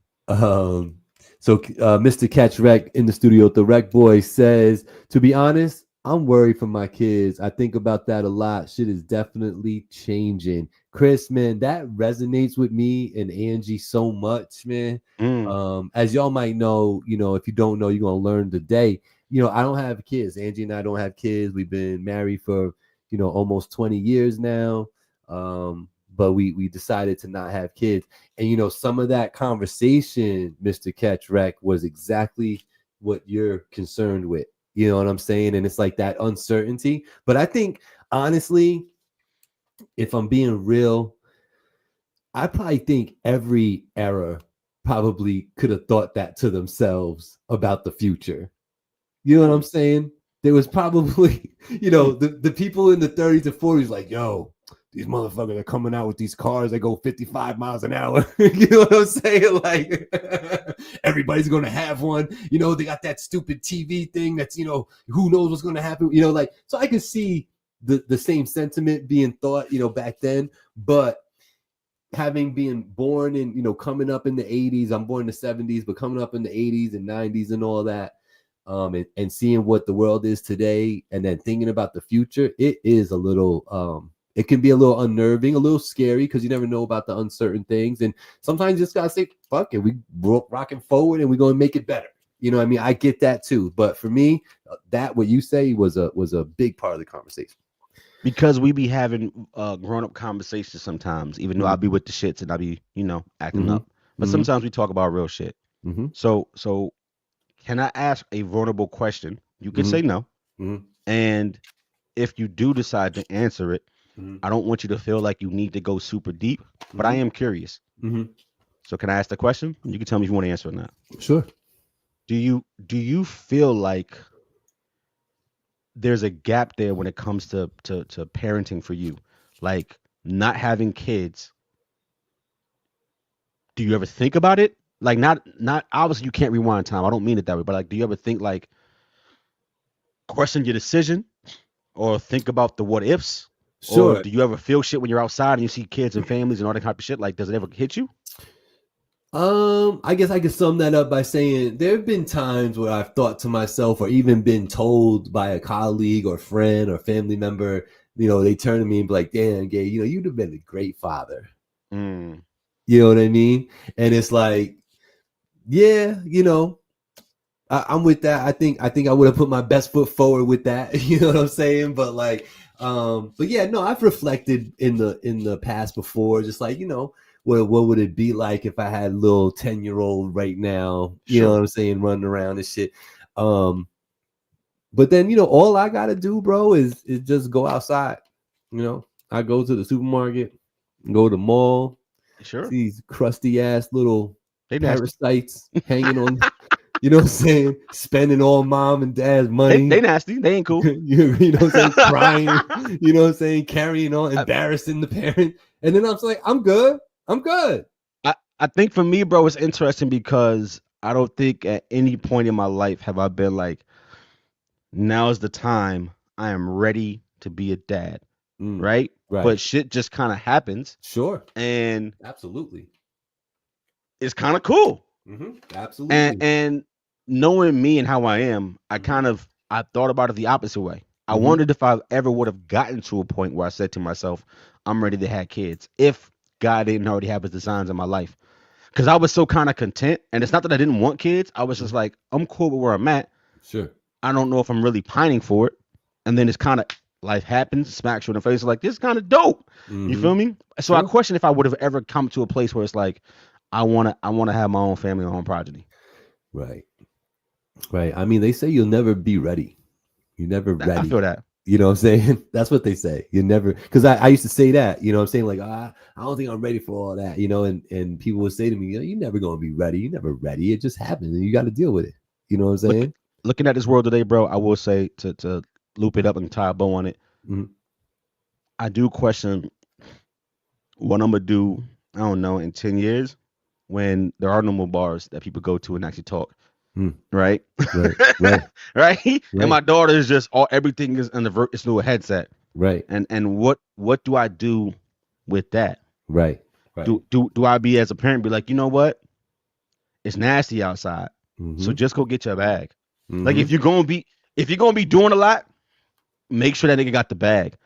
So Mr. Catch Rec in the studio with the Rec Boy says, to be honest, I'm worried for my kids. I think about that a lot. Shit is definitely changing. Chris, man, that resonates with me and Angie so much, man. As y'all might know, if you don't know, you're going to learn today. I don't have kids. Angie and I don't have kids. We've been married for, almost 20 years now. But we decided to not have kids. And, some of that conversation, Mr. Catch Rec, was exactly what you're concerned with. You know what I'm saying? And it's like that uncertainty. But I think, honestly, if I'm being real, I probably think every era probably could have thought that to themselves about the future. You know what I'm saying? There was probably, the people in the 30s and 40s like, yo, these motherfuckers are coming out with these cars that go 55 miles an hour. You know what I'm saying? Like everybody's gonna have one. You know, they got that stupid TV thing that's, you know, who knows what's gonna happen. You know, like, so I can see the same sentiment being thought, you know, back then, but having been born in, you know, coming up in the 80s, I'm born in the 70s, but coming up in the 80s and 90s and all that, and seeing what the world is today, and then thinking about the future, it is a little, it can be a little unnerving, a little scary, because you never know about the uncertain things. And sometimes you just gotta say, fuck it, we rocking forward and we're gonna make it better. You know what I mean? I get that too. But for me, that what you say was a big part of the conversation. Because we be having grown-up conversations sometimes, even though I'll be with the shits and I'll be, you know, acting up. But sometimes we talk about real shit. So can I ask a vulnerable question? You can say no. And if you do decide to answer it, I don't want you to feel like you need to go super deep, but I am curious. So can I ask the question? You can tell me if you want to answer or not. Sure. Do you feel like there's a gap there when it comes to parenting for you, like not having kids? Do you ever think about it? Like not obviously you can't rewind time. I don't mean it that way, but like, do you ever think, like, question your decision or think about the what ifs? Sure. Or do you ever feel shit when you're outside and you see kids and families and all that type of shit? Like, does it ever hit you? I guess I could sum that up by saying there have been times where I've thought to myself, or even been told by a colleague or friend or family member, you know, they turn to me and be like, damn, Gay, you know, you'd have been a great father. You know what I mean? And it's like, yeah, you know, I'm with that. I think I would have put my best foot forward with that. You know what I'm saying? But like, but yeah, no, I've reflected in the past before, just like, you know, what would it be like if I had a little 10-year-old right now, you know what I'm saying, running around and shit. But then, you know, all I gotta do, bro, is just go outside. You know, I go to the supermarket, go to the mall, see these crusty ass little parasites hanging on, you know what I'm saying, spending all mom and dad's money. They nasty, they ain't cool. You know what I'm saying, crying, you know what I'm saying, carrying on, embarrassing the parent. And then I'm just like, I'm good. I think for me, bro, it's interesting because I don't think at any point in my life have I been like, now is the time I am ready to be a dad. Right? But shit just kind of happens. Sure. And absolutely. It's kind of cool. Absolutely. And knowing me and how I am, I thought about it the opposite way. I wondered if I ever would have gotten to a point where I said to myself, I'm ready to have kids, if God didn't already have his designs in my life. Because I was so kind of content. And it's not that I didn't want kids. I was just like, I'm cool with where I'm at. Sure. I don't know if I'm really pining for it. And then it's kind of, life happens, smacks you in the face, like, this is kind of dope. You feel me? So I question if I would have ever come to a place where it's like, I want to have my own family, my own progeny. Right. I mean, they say you'll never be ready. You're never ready. I feel that. You know what I'm saying? That's what they say. You never, because I used to say that, you know what I'm saying? Like, I don't think I'm ready for all that, you know, and people would say to me, you know, you're never going to be ready. You're never ready. It just happens and you got to deal with it. You know what I'm saying? Looking at this world today, bro, I will say to loop it up and tie a bow on it. I do question what I'm going to do, I don't know, in 10 years when there are no more bars that people go to and actually talk. Right? Right? And my daughter is just everything is in this little headset. Right. And what do I do with that? Right. Do I be, as a parent, be like, you know what? It's nasty outside. So just go get your bag. Like, if you're gonna be doing a lot, make sure that nigga got the bag.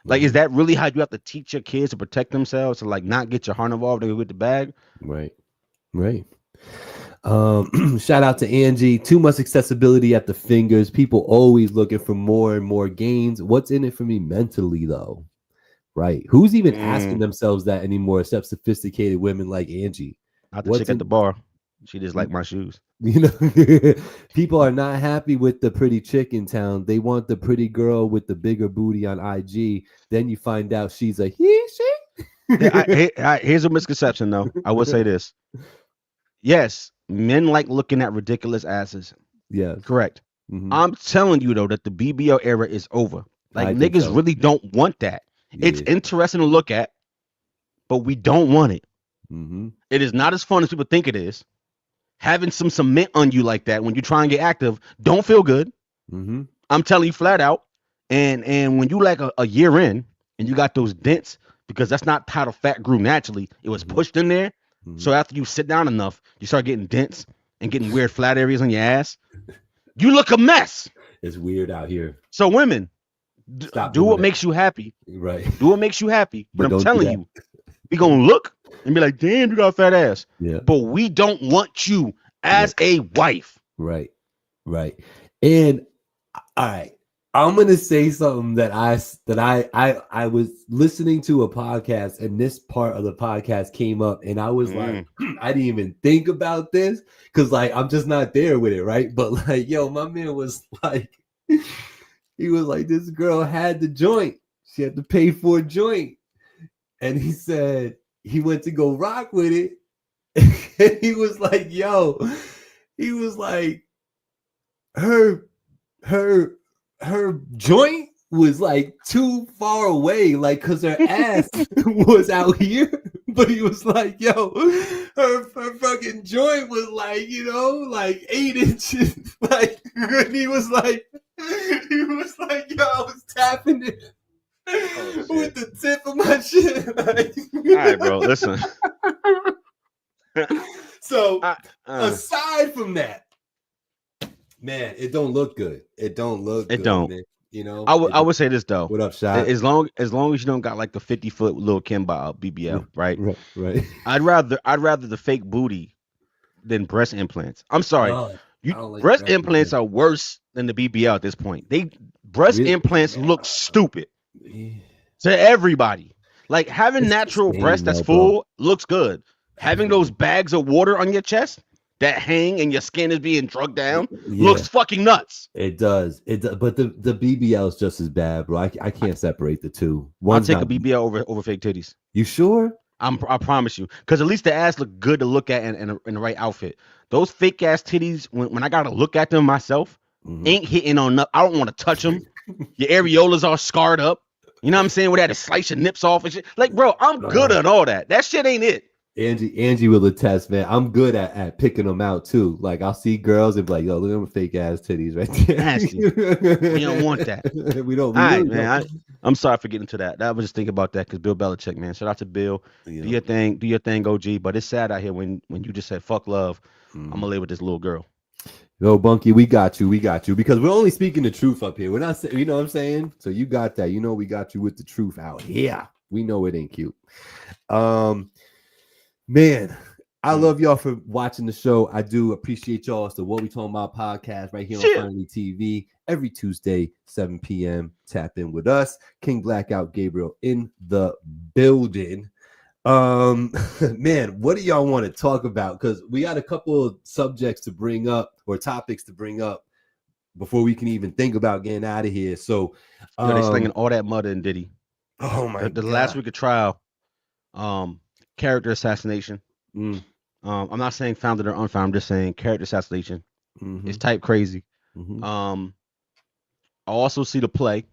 Like, is that really how you have to teach your kids to protect themselves, to like not get your heart involved and go with the bag? Right. Shout out to Angie. Too much accessibility at the fingers. People always looking for more and more gains. What's in it for me mentally, though? Right. Who's even asking themselves that anymore, except sophisticated women like Angie? Not the chick at the bar. She just like my shoes. You know, people are not happy with the pretty chick in town. They want the pretty girl with the bigger booty on IG. Then you find out she's a she. Here's a misconception, though. I will say this. Yes, men like looking at ridiculous asses. Yeah, correct. I'm telling you, though, that the BBL era is over. Like, niggas really don't want that. It's interesting to look at, but we don't want it. Mm-hmm. It is not as fun as people think it is. Having some cement on you like that when you try and get active don't feel good. Mm-hmm. I'm telling you flat out. And when you like a year in and you got those dents, because that's not how the fat grew naturally. It was pushed in there. Mm-hmm. So after you sit down enough, you start getting dents and getting weird flat areas on your ass. You look a mess. It's weird out here. So women, do what makes you happy. Right. Do what makes you happy. But I'm telling you, we Mm-hmm. gonna look and be like, damn, you got a fat ass. Yeah. But we don't want you as a wife. Right. Right. And all right. I'm gonna say something that I was listening to a podcast, and this part of the podcast came up, and I was like, I didn't even think about this because like I'm just not there with it, right? But like, yo, my man was like, he was like, this girl had the joint, she had to pay for a joint, and he said he went to go rock with it, and he was like, yo, he was like, her joint was like too far away, like because her ass was out here. But he was like, yo, her fucking joint was like, you know, like 8 inches. Like, and he was like, yo, I was tapping it with the tip of my shit. Like, all right, bro, listen. So aside from that, man, it don't look good. It don't look good. Man. You know, I would say this though. What up, Shot? As long as you don't got like the 50-foot little Kimba BBL, right? Right. I'd rather the fake booty than breast implants. I'm sorry. Like breast implants are worse than the BBL at this point. Breast implants look stupid to everybody. Like having natural breast that's full looks good. Having those bags of water on your chest that hang and your skin is being drugged down looks fucking nuts. It does. But the BBL is just as bad, bro. I can't separate the two. I'll take a BBL over fake titties. You sure? I promise you, because at least the ass look good to look at in the right outfit. Those fake ass titties, when I gotta look at them myself, ain't hitting on nothing. I don't want to touch them. Your areolas are scarred up. You know what I'm saying? Where they had to slice your nips off and shit. Like, bro, I'm good at all that. That shit ain't it. Angie will attest, man. I'm good at picking them out too. Like I'll see girls and be like, "Yo, look at them fake ass titties right there." Nasty. We don't want that. We don't. All right, man. I'm sorry for getting to that. I was just thinking about that because Bill Belichick, man. Shout out to Bill. Yeah. Do your thing, OG. But it's sad out here when you just said fuck love. I'm gonna live with this little girl. Yo, Bunky, we got you because we're only speaking the truth up here. We're not, you know what I'm saying? So you got that. You know we got you with the truth out here. We know it ain't cute. Man, I love y'all for watching the show. I do appreciate y'all. It's the What We Talking About podcast right here on Finally TV every Tuesday, 7 p.m. Tap in with us. King Blackout Gabriel in the building. Man, what do y'all want to talk about? Because we got a couple of subjects to bring up or topics to bring up before we can even think about getting out of here. So they slinging all that mud in Diddy. Oh my God. The last week of trial, character assassination. I'm not saying founded or unfounded. I'm just saying character assassination. It's type crazy. I also see the play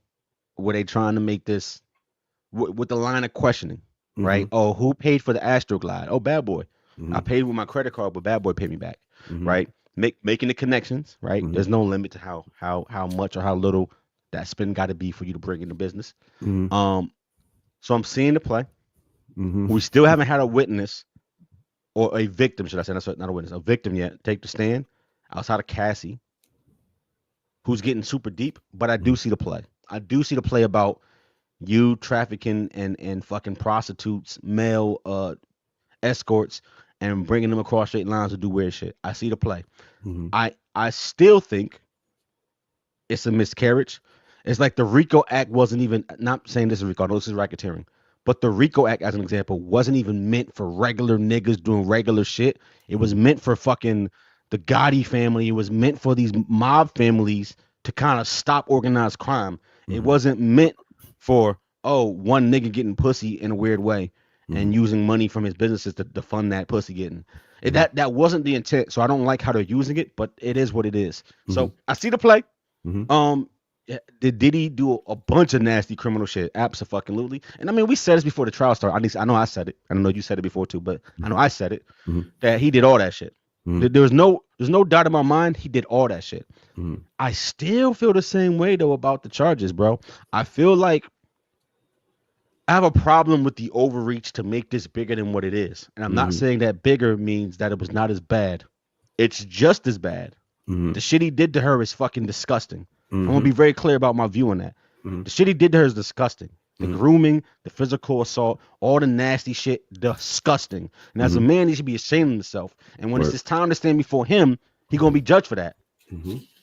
where they trying to make this with the line of questioning, right? Oh, who paid for the Astroglide? Oh, Bad Boy. I paid with my credit card, but Bad Boy paid me back, right? Making the connections, right? There's no limit to how much or how little that spend got to be for you to bring in the business. So I'm seeing the play. We still haven't had a witness or a victim, should I say? That's not a witness, a victim yet. Take the stand outside of Cassie, who's getting super deep. But I do see the play. I do see the play about you trafficking and fucking prostitutes, male escorts, and bringing them across straight lines to do weird shit. I see the play. I still think it's a miscarriage. It's like the RICO Act wasn't even, not saying this is RICO, no, this is racketeering. But the RICO Act, as an example, wasn't even meant for regular niggas doing regular shit. It was meant for fucking the Gotti family. It was meant for these mob families to kind of stop organized crime. It wasn't meant for, one nigga getting pussy in a weird way and using money from his businesses to fund that pussy getting. That wasn't the intent. So I don't like how they're using it, but it is what it is. So I see the play. Did Diddy do a bunch of nasty criminal shit? Absolutely. And I mean, we said this before the trial started. At least I know I said it. I don't know you said it before too, but I know I said it that he did all that shit. There's no doubt in my mind he did all that shit. I still feel the same way though about the charges, bro. I feel like I have a problem with the overreach to make this bigger than what it is. And I'm not saying that bigger means that it was not as bad. It's just as bad. The shit he did to her is fucking disgusting. I'm gonna be very clear about my view on that. The shit he did to her is disgusting. The grooming, the physical assault, all the nasty shit, disgusting. And as a man, he should be ashamed of himself. And when it's his time to stand before him, he gonna be judged for that.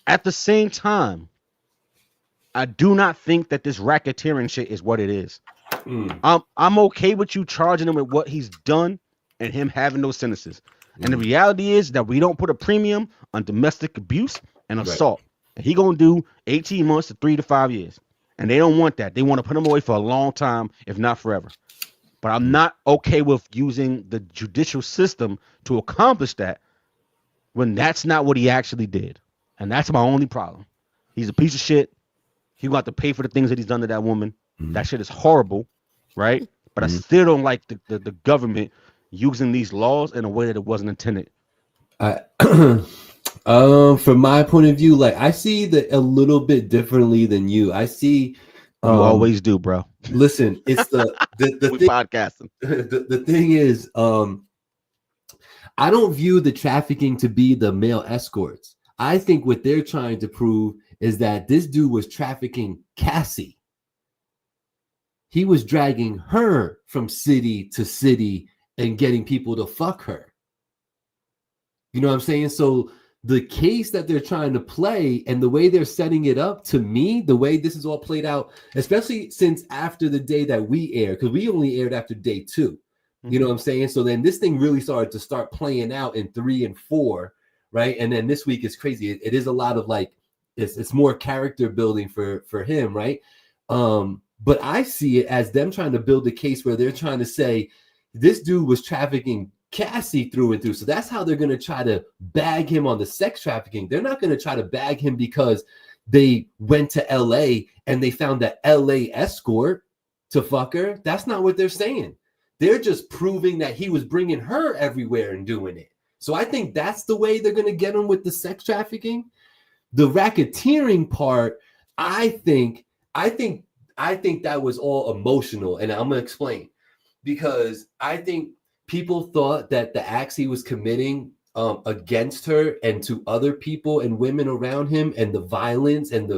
At the same time, I do not think that this racketeering shit is what it is. I'm okay with you charging him with what he's done and him having those sentences. And the reality is that we don't put a premium on domestic abuse and assault. And he gonna do 18 months to 3 to 5 years. And they don't want that. They want to put him away for a long time, if not forever. But I'm not okay with using the judicial system to accomplish that when that's not what he actually did. And that's my only problem. He's a piece of shit. He got to pay for the things that he's done to that woman. That shit is horrible, right? But I still don't like the government using these laws in a way that it wasn't intended. From my point of view, like I see that a little bit differently than you. I see. You always do, bro. Listen, it's the thing, podcasting. The thing is, I don't view the trafficking to be the male escorts. I think what they're trying to prove is that this dude was trafficking Cassie. He was dragging her from city to city and getting people to fuck her. You know what I'm saying? So the case that they're trying to play and the way they're setting it up, to me, the way this is all played out, especially since after the day that we aired, because we only aired after day 2. You know what I'm saying? So then this thing really started to start playing out in 3 and 4, right? And then this week is crazy. It is a lot of like, it's more character building for him, right? But I see it as them trying to build a case where they're trying to say this dude was trafficking Cassie through and through. So that's how they're going to try to bag him on the sex trafficking. They're not going to try to bag him because they went to LA and they found that LA escort to fuck her. That's not what they're saying. They're just proving that he was bringing her everywhere and doing it. So I think that's the way they're going to get him with the sex trafficking. The racketeering part, I think that was all emotional, and I'm gonna explain, because I think people thought that the acts he was committing against her and to other people and women around him, and the violence and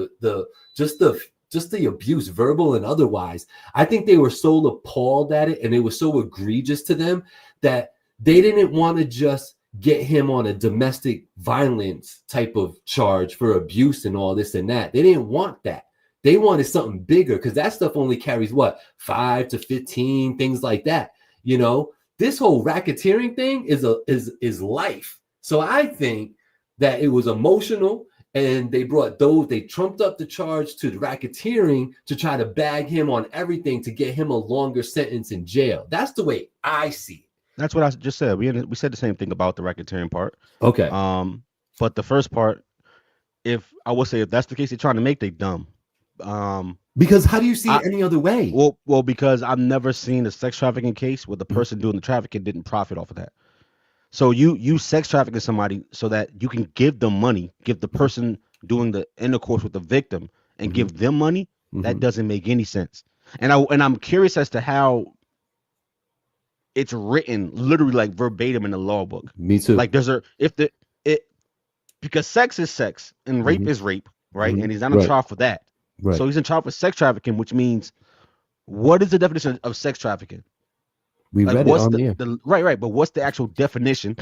just the abuse, verbal and otherwise, I think they were so appalled at it and it was so egregious to them that they didn't want to just get him on a domestic violence type of charge for abuse and all this and that. They didn't want that. They wanted something bigger, because that stuff only carries 5 to 15, things like that. You know, this whole racketeering thing is life. So I think that it was emotional, and they trumped up the charge to the racketeering to try to bag him on everything to get him a longer sentence in jail. That's the way I see it. That's what I just said. We said the same thing about the racketeering part. Okay. But the first part, if that's the case they're trying to make, they dumb. Because how do you see it any other way? Well, because I've never seen a sex trafficking case where the person doing the trafficking didn't profit off of that. So you sex trafficking somebody so that you can give them money, give the person doing the intercourse with the victim and give them money. That doesn't make any sense. And I'm curious as to how it's written literally like verbatim in the law book. Me too. Like because sex is sex and rape is rape, right? And he's not in trial for that. Right. So he's in trial for sex trafficking, which means, what is the definition of sex trafficking? We read it on here. Right. But what's the actual definition?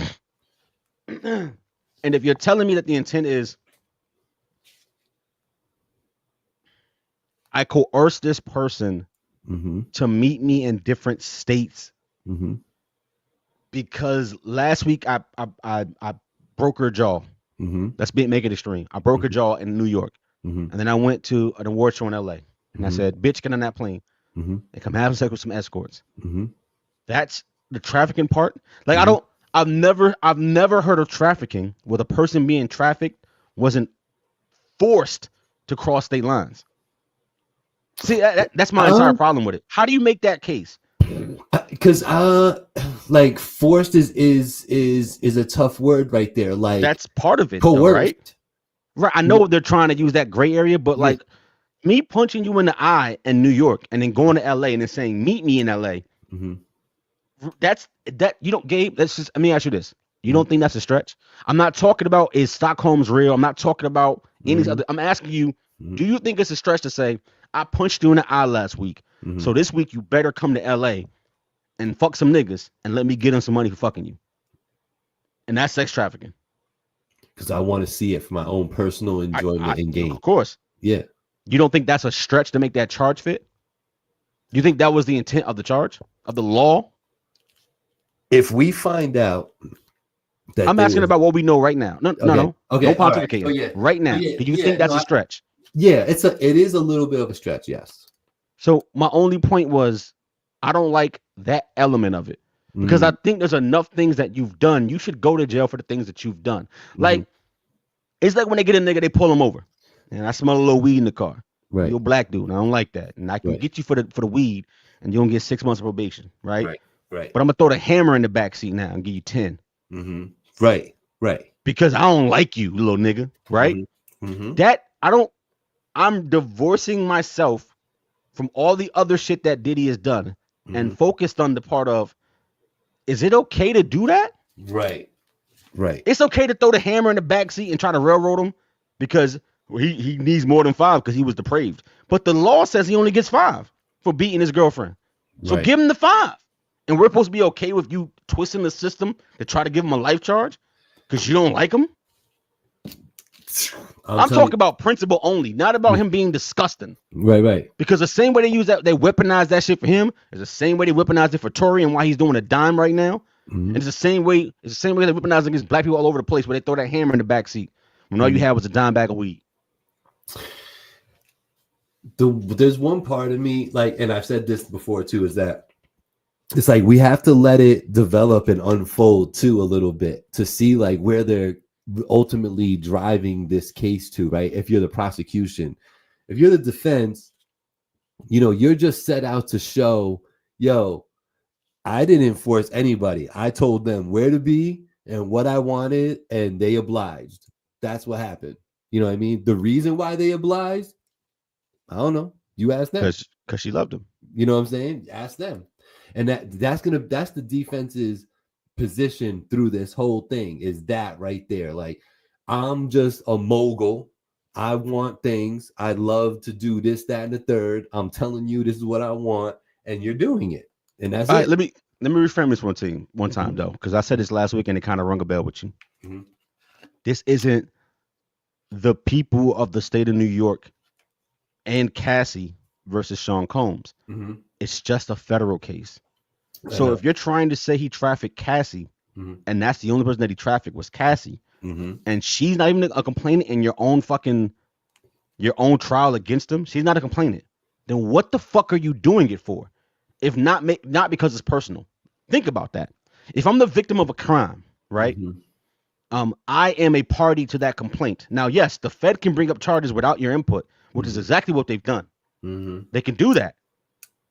And if you're telling me that the intent is, I coerce this person to meet me in different states, because last week I broke her jaw. Let's make it extreme. I broke her jaw in New York. And then I went to an award show in LA, and I said, bitch, get on that plane and come have sex with some escorts. That's the trafficking part. Like, I've never heard of trafficking where the person being trafficked wasn't forced to cross state lines. See, that's my entire problem with it. How do you make that case? Because like forced is a tough word right there. Like that's part of it, coerced. Though, right? Right. I know they're trying to use that gray area, but like me punching you in the eye in New York and then going to LA and then saying meet me in LA. That's that you don't, Gabe. That's just. Let me ask you this: you don't think that's a stretch? I'm not talking about is Stockholm's real. I'm not talking about any other. I'm asking you: do you think it's a stretch to say I punched you in the eye last week, so this week you better come to LA and fuck some niggas and let me get them some money for fucking you? And that's sex trafficking. Because I want to see it for my own personal enjoyment and gain. Of course. Yeah. You don't think that's a stretch to make that charge fit? You think that was the intent of the charge, of the law? If we find out that I'm asking about what we know right now. No. Okay. No pontificating. Right. Right now. Do you think that's a stretch? Yeah, it is a little bit of a stretch, yes. So my only point was I don't like that element of it. Because I think there's enough things that you've done. You should go to jail for the things that you've done. Like, it's like when they get a nigga, they pull him over. And I smell a little weed in the car. Right. You're a black dude. And I don't like that. And I can get you for the weed and you don't get 6 months of probation. Right. But I'm going to throw the hammer in the back seat now and give you 10. Right. Because I don't like you, little nigga. Right. I'm divorcing myself from all the other shit that Diddy has done and focused on the part of, is it okay to do that? Right. It's okay to throw the hammer in the back seat and try to railroad him because he needs more than 5 because he was depraved. But the law says he only gets 5 for beating his girlfriend. So give him the 5. And we're supposed to be okay with you twisting the system to try to give him a life charge because you don't like him? I'm talking about principle only, not about him being disgusting. Right. Because the same way they use that, they weaponize that shit for him, is the same way they weaponize it for Tory and why he's doing a dime right now. And it's the same way they weaponize against black people all over the place where they throw that hammer in the back seat when all you had was a dime bag of weed. There's one part of me, like, and I've said this before too, is that it's like we have to let it develop and unfold too a little bit to see like where they're ultimately driving this case to, right? If you're the prosecution, if you're the defense, you're just set out to show, I didn't force anybody. I told them where to be and what I wanted, and they obliged. That's what happened. You know what I mean? The reason why they obliged, I don't know. You ask them. Because she loved him. You know what I'm saying? Ask them. And that's the defense's position through this whole thing is that right there. Like, I'm just a mogul. I want things. I love to do this, that, and the third. I'm telling you this is what I want, and you're doing it. And that's all it. Right, let me reframe this one time though, because I said this last week and it kind of rung a bell with you. This isn't the people of the state of New York and Cassie versus Sean Combs. It's just a federal case. So if you're trying to say he trafficked Cassie, and that's the only person that he trafficked was Cassie, and she's not even a complainant in your own trial against him, she's not a complainant, then what the fuck are you doing it for? If not because it's personal. Think about that. If I'm the victim of a crime, right? I am a party to that complaint. Now, yes, the Fed can bring up charges without your input, which is exactly what they've done. They can do that.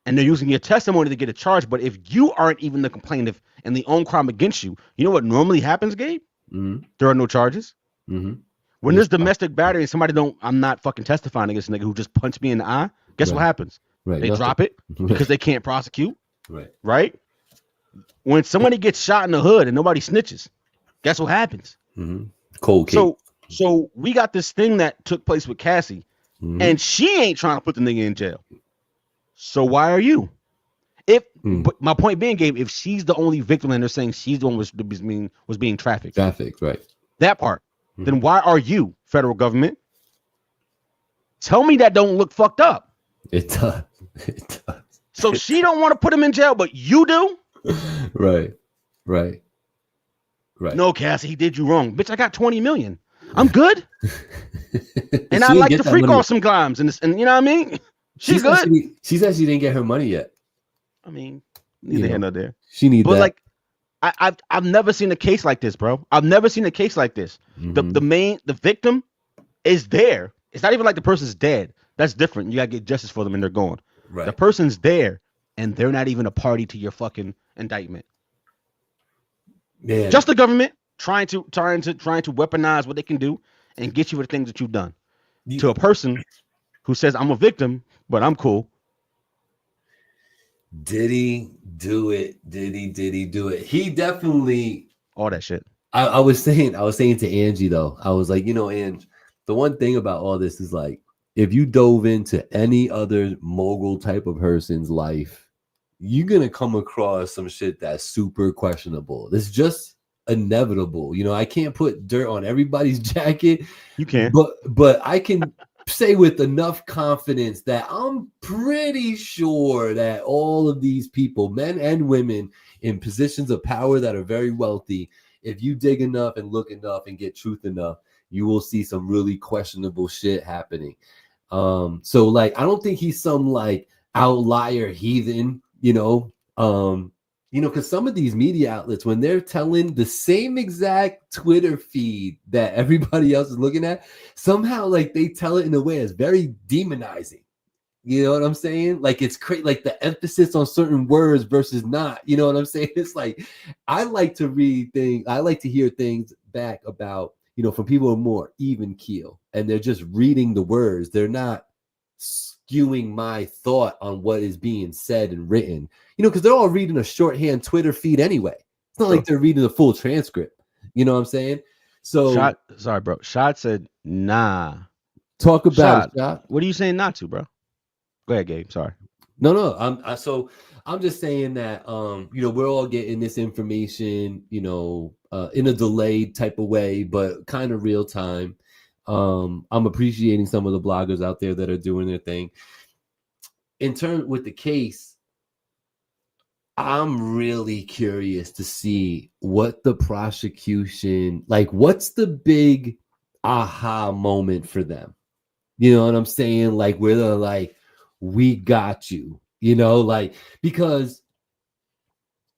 And they're using your testimony to get a charge. But if you aren't even the complainant and the own crime against you, you know what normally happens, Gabe? There are no charges. When there's domestic battery and somebody I'm not fucking testifying against a nigga who just punched me in the eye, guess what happens? They drop it because they can't prosecute. Right? When somebody gets shot in the hood and nobody snitches, guess what happens? Cold case. So we got this thing that took place with Cassie, and she ain't trying to put the nigga in jail. So why are you? But my point being, Gabe, if she's the only victim and they're saying she's the one was being trafficked. Right. That part. Then why are you, federal government? Tell me that don't look fucked up. It does. So she don't want to put him in jail, but you do? Right. No, Cassie, he did you wrong. Bitch, I got 20 million. I'm good. And I like to freak off some climbs. And you know what I mean? She's good. She said she didn't get her money yet. I mean, neither here nor there. She needs that. But like, I've never seen a case like this, bro. I've never seen a case like this. The victim is there. It's not even like the person's dead. That's different. You gotta get justice for them and they're gone. Right. The person's there and they're not even a party to your fucking indictment. Man. Just the government trying to weaponize what they can do and get you for the things that you've done. To a person who says, I'm a victim, but I'm cool. Did he do it? Did he do it? He definitely all that shit. I was saying to Angie though, I was like, Ange, the one thing about all this is like, if you dove into any other mogul type of person's life, you're gonna come across some shit that's super questionable. It's just inevitable. I can't put dirt on everybody's jacket. You can, but I can say with enough confidence that I'm pretty sure that all of these people, men and women in positions of power that are very wealthy, if you dig enough and look enough and get truth enough, you will see some really questionable shit happening. So like, I don't think he's some like outlier heathen, because some of these media outlets, when they're telling the same exact Twitter feed that everybody else is looking at, somehow like they tell it in a way that's very demonizing. You know what I'm saying? Like it's crazy, like the emphasis on certain words versus not. You know what I'm saying? It's like I like to read things. I like to hear things back about, from people who are more even keel, and they're just reading the words. They're not skewing my thought on what is being said and written, because they're all reading a shorthand Twitter feed anyway. It's not like they're reading the full transcript. You know what I'm saying? So sorry, bro. Shot said, nah. Talk about it, Shot. What are you saying not to, bro? Go ahead, Gabe. Sorry. No. I'm just saying that we're all getting this information, in a delayed type of way, but kind of real time. I'm appreciating some of the bloggers out there that are doing their thing. In turn with the case, I'm really curious to see what the prosecution, like, what's the big aha moment for them? You know what I'm saying? Like, where they're like, we got you, because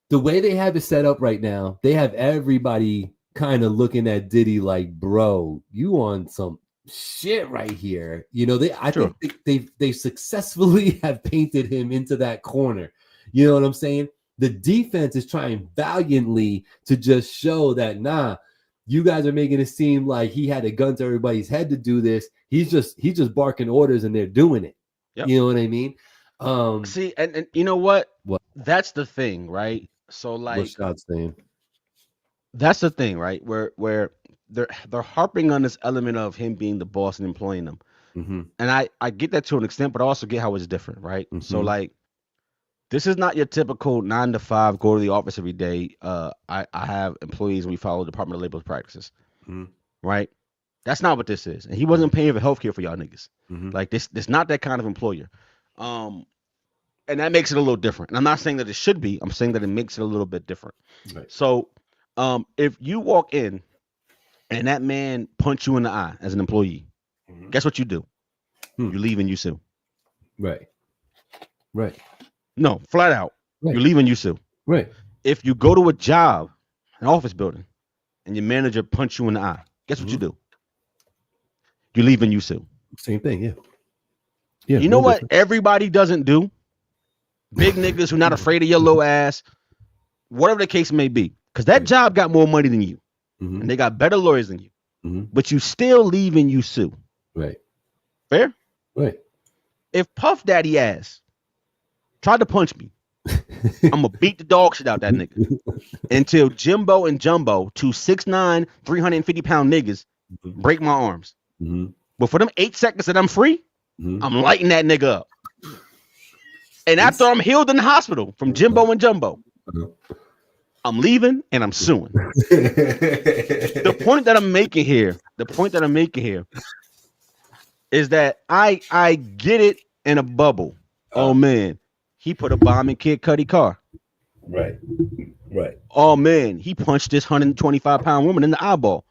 the way they have it set up right now, they have everybody kind of looking at Diddy like, bro, you on some shit right here. I think they successfully have painted him into that corner. You know what I'm saying? The defense is trying valiantly to just show that, nah, you guys are making it seem like he had a gun to everybody's head to do this. He's just barking orders and they're doing it. Yep. You know what I mean? See, and you know what? That's the thing, right? So like, what Scott's saying. That's the thing, right? Where they're harping on this element of him being the boss and employing them. Mm-hmm. And I get that to an extent, but I also get how it's different, right? Mm-hmm. So like, this is not your typical 9 to 5, go to the office every day. I have employees and we follow Department of Labor practices, right? That's not what this is. And he wasn't paying for healthcare for y'all niggas. Mm-hmm. Like this not that kind of employer. And that makes it a little different. And I'm not saying that it should be. I'm saying that it makes it a little bit different. Right. So if you walk in and that man punch you in the eye as an employee, guess what you do? You leave and you sue. Right. No, flat out. Right. You leave and you sue. Right. If you go to a job, an office building, and your manager punch you in the eye, guess what you do? You leave and you sue. Same thing, yeah. You know what everybody doesn't do? Big niggas who not afraid of your low ass, whatever the case may be. Because that job got more money than you. And they got better lawyers than you. But you still leave and you sue. Right. Fair? Right. If Puff Daddy ass tried to punch me, I'm going to beat the dog shit out that nigga. Until Jimbo and Jumbo, 2 6'9", 350-pound niggas, break my arms. But for them 8 seconds that I'm free, I'm lighting that nigga up. And after I'm healed in the hospital from Jimbo and Jumbo, I'm leaving and I'm suing. The point that I'm making here is that I get it in a bubble. Oh man, he put a bomb in Kid Cudi car. Right. Oh man, he punched this 125-pound woman in the eyeball.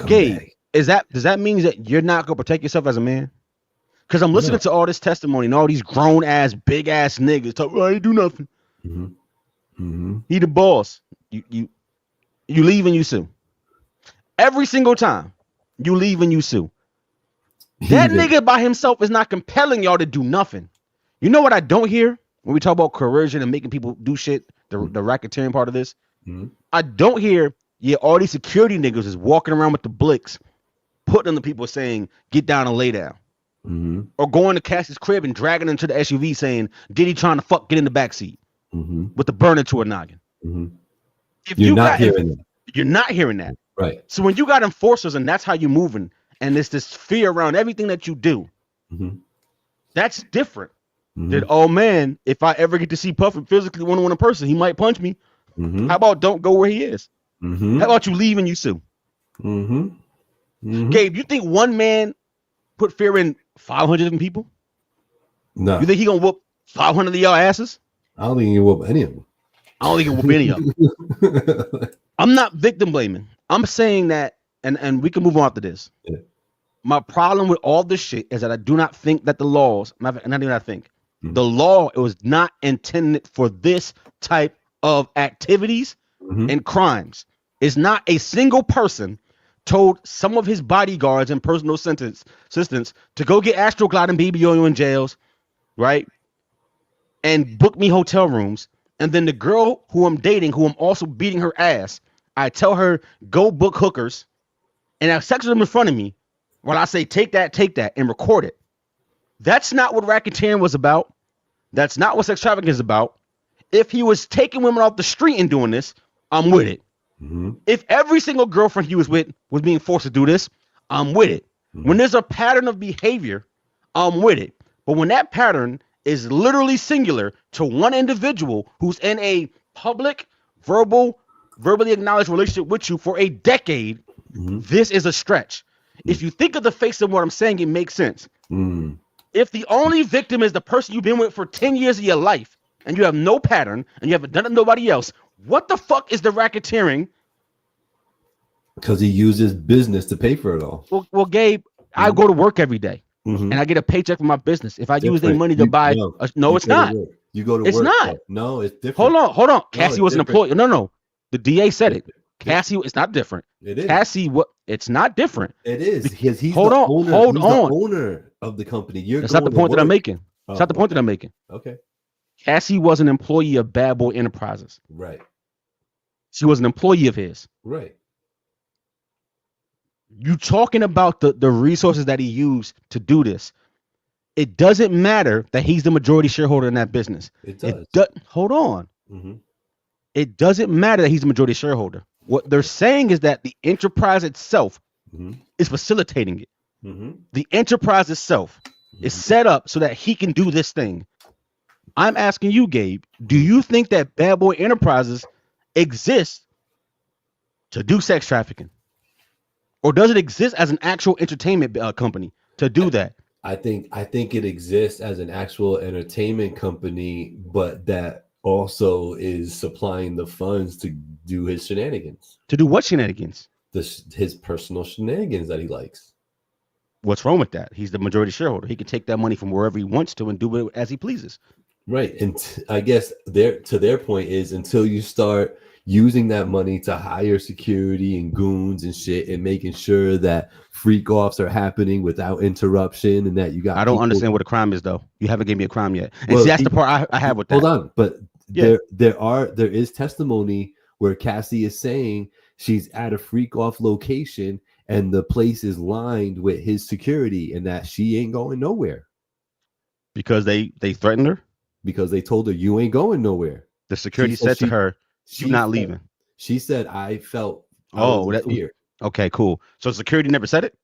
Gabe, does that mean that you're not gonna protect yourself as a man? Because I'm listening to all this testimony and all these grown ass, big ass niggas talk. I ain't do nothing. He the boss. You leave and you sue. Every single time you leave and you sue. That nigga by himself is not compelling y'all to do nothing. You know what I don't hear when we talk about coercion and making people do shit, the racketeering part of this? I don't hear, all these security niggas is walking around with the blicks, putting on the people saying, get down and lay down. Or going to Cassie's crib and dragging him to the SUV saying, did he trying to fuck get in the backseat with the burner to a noggin? If you're not hearing that. You're not hearing that. Right. So when you got enforcers and that's how you're moving, and there's this fear around everything that you do, that's different. That, oh man, if I ever get to see Puffin physically one-on-one in person, he might punch me. How about don't go where he is? How about you leave and you sue? Gabe, you think one man put fear in 500 different people? No. You think he gonna whoop 500 of y'all asses? I don't think he can whoop any of them. I don't think he can whoop any of them. I'm not victim blaming. I'm saying that, and we can move on after this. Yeah. My problem with all this shit is that I do not think that the laws, not even I think, the law, it was not intended for this type of activities and crimes. It's not a single person told some of his bodyguards and personal assistants to go get Astroglide and Baby Yo-Yo in jails, right? And book me hotel rooms. And then the girl who I'm dating, who I'm also beating her ass, I tell her, go book hookers and have sex with them in front of me while I say, take that, and record it. That's not what racketeering was about. That's not what sex trafficking is about. If he was taking women off the street and doing this, I'm with it. If every single girlfriend he was with was being forced to do this, I'm with it. When there's a pattern of behavior, I'm with it. But when that pattern is literally singular to one individual who's in a public, verbally acknowledged relationship with you for a decade, this is a stretch. If you think of the face of what I'm saying, it makes sense. If the only victim is the person you've been with for 10 years of your life, and you have no pattern, and you haven't done it to nobody else, what the fuck is the racketeering? Because he uses business to pay for it all. Well, Gabe, I go to work every day, and I get a paycheck from my business. If I use their money to buy, no, it's not. You go to work. It's not. No, it's different. Hold on. Cassie was an employee. No. The DA said it. Cassie, it's not different. It is. Cassie, it's not different. It is because he's hold the on. owner of the company. That's not the point that I'm making. That's not the point that I'm making. Okay. Cassie was an employee of Bad Boy Enterprises. Right. She was an employee of his. Right. You talking about the resources that he used to do this. It doesn't matter that he's the majority shareholder in that business. It does. Hold on. It doesn't matter that he's the majority shareholder. What they're saying is that the enterprise itself is facilitating it. The enterprise itself is set up so that he can do this thing. I'm asking you, Gabe, do you think that Bad Boy Enterprises exists to do sex trafficking? Or does it exist as an actual entertainment company to do that? I think it exists as an actual entertainment company, but that also is supplying the funds to do his shenanigans. To do what shenanigans? His personal shenanigans that he likes. What's wrong with that? He's the majority shareholder. He can take that money from wherever he wants to and do it as he pleases. Right. And I guess their point is until you start using that money to hire security and goons and shit and making sure that freak offs are happening without interruption and that you got. I don't understand what a crime is though. You haven't given me a crime yet. And see, that's the part I have with that. Hold on, but there is testimony where Cassie is saying she's at a freak off location and the place is lined with his security and that she ain't going nowhere. Because they threatened her? Because they told her you ain't going nowhere. The security said to her, you're not leaving. She said, I felt fear. Okay, cool. So security never said it?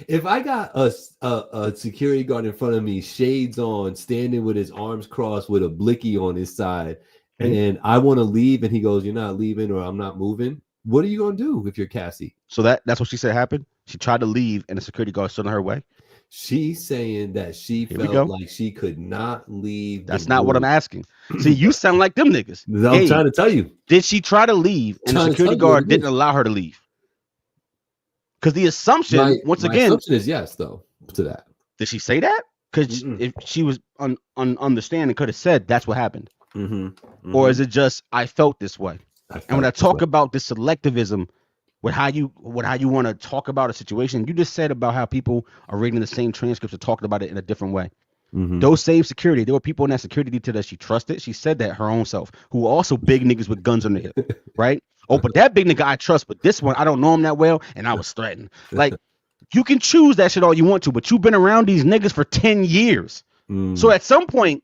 If I got a security guard in front of me, shades on, standing with his arms crossed with a blicky on his side, and I want to leave and he goes, you're not leaving or I'm not moving, what are you going to do if you're Cassie? So that's what she said happened? She tried to leave and the security guard stood in her way? She's saying that she felt like she could not leave. That's not what I'm asking. See, you sound like them niggas. I'm trying to tell you. Did she try to leave and the security guard didn't allow her to leave? Because the assumption, once again, assumption is yes, though, to that. Did she say that? Because if she was understanding, could have said that's what happened. Or is it just I felt this way? And when I talk about the selectivism with how you want to talk about a situation. You just said about how people are reading the same transcripts or talking about it in a different way. Those same security, there were people in that security detail that she trusted. She said that her own self, who were also big niggas with guns on the hip, right? Oh, but that big nigga I trust, but this one I don't know him that well, and I was threatened. Like, you can choose that shit all you want to, but you've been around these niggas for 10 years. So at some point,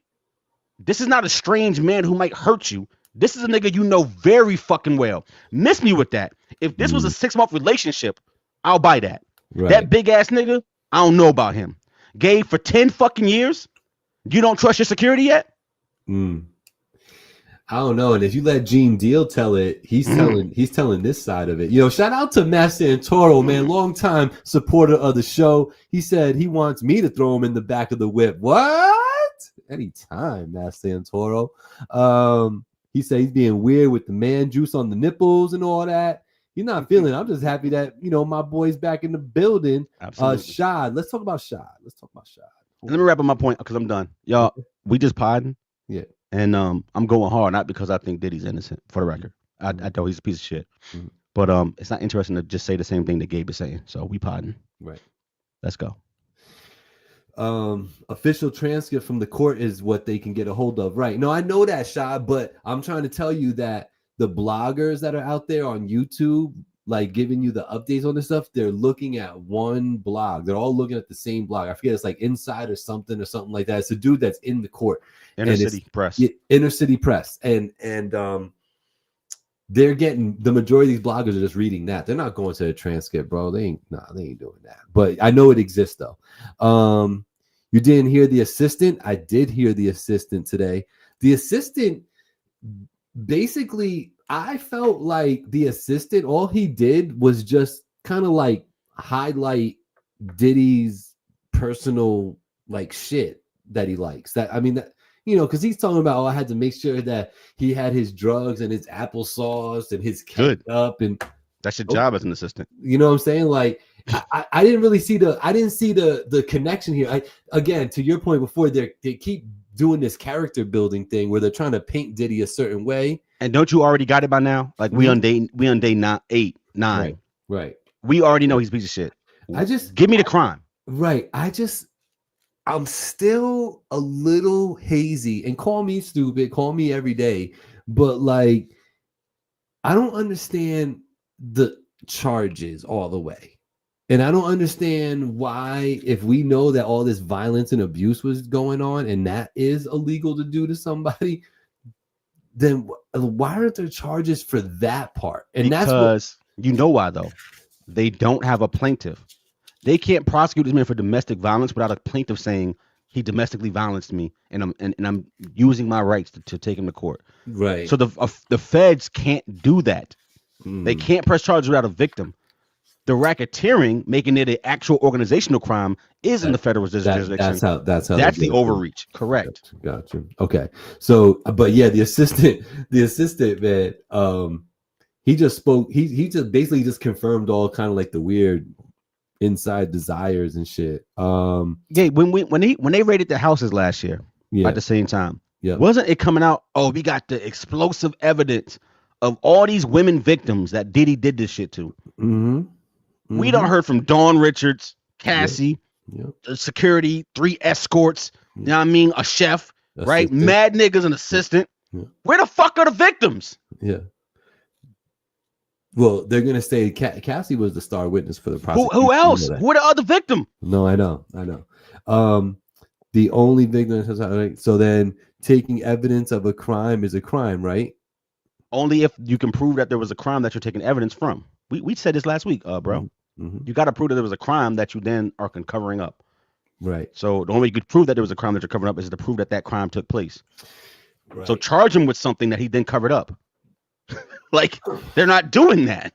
this is not a strange man who might hurt you. This is a nigga you know very fucking well. Miss me with that. If this was a 6-month relationship, I'll buy that. Right. That big ass nigga, I don't know about him. Gay for 10 fucking years? You don't trust your security yet? I don't know. And if you let Gene Deal tell it, he's telling this side of it. You know, shout out to Matt Santoro, man, long time supporter of the show. He said he wants me to throw him in the back of the whip. What? Anytime, Matt Santoro. He said he's being weird with the man juice on the nipples and all that. He's not feeling it. I'm just happy that, you know, my boy's back in the building. Absolutely. Shad. Let's talk about Shad. Let me wrap up my point because I'm done. Y'all, we just podding. Yeah. And I'm going hard, not because I think Diddy's innocent, for the record. I know he's a piece of shit. But it's not interesting to just say the same thing that Gabe is saying. So we podding. Right. Let's go. Official transcript from the court is what they can get a hold of. Right. No, I know that, Shad, but I'm trying to tell you that the bloggers that are out there on YouTube, like giving you the updates on this stuff, they're looking at one blog. They're all looking at the same blog. I forget, it's like Inside or something like that. It's a dude that's in the court. Inner City Press. And they're getting, the majority of these bloggers are just reading that. They're not going to the transcript, bro. They ain't doing that. But I know it exists though. You didn't hear the assistant? I did hear the assistant today. The assistant, basically, I felt like the assistant, all he did was just kind of like highlight Diddy's personal like shit that he likes. That, I mean, that, you know, because he's talking about, oh, I had to make sure that he had his drugs and his applesauce and his ketchup, and that's your job as an assistant. You know what I'm saying? Like, I didn't really see the connection here. Again, to your point before, they keep doing this character building thing where they're trying to paint Diddy a certain way. And don't you already got it by now? Like we on day 8, 9. Right. We already know he's a piece of shit. Give me the crime. Right. I'm still a little hazy, and call me stupid, call me every day, but like, I don't understand the charges all the way. And I don't understand why, if we know that all this violence and abuse was going on and that is illegal to do to somebody, then why aren't there charges for that part? And because you know why though? They don't have a plaintiff. They can't prosecute this man for domestic violence without a plaintiff saying he domestically violenced me and I'm using my rights to take him to court. Right. So the feds can't do that. They can't press charges without a victim. The racketeering, making it an actual organizational crime, is in the federal jurisdiction. That's how. That's the overreach. Correct. Gotcha. Okay. So, but yeah, the assistant, man. He just spoke. He just basically just confirmed all kind of like the weird inside desires and shit. Yeah. When they raided the houses last year, at the same time, wasn't it coming out? Oh, we got the explosive evidence of all these women victims that Diddy did this shit to. We don't heard from Dawn Richards, Cassie, the security, 3 escorts, you know what I mean? A chef, right? Mad niggas, an assistant. Where the fuck are the victims? Yeah. Well, they're going to say Cassie was the star witness for the prosecution. Who else? Who are the other victim? No, I know. The only victim, so then taking evidence of a crime is a crime, right? Only if you can prove that there was a crime that you're taking evidence from. We said this last week, bro. You got to prove that there was a crime that you then are covering up. Right. So the only way you could prove that there was a crime that you're covering up is to prove that crime took place. Right. So charge him with something that he then covered up. Like, they're not doing that.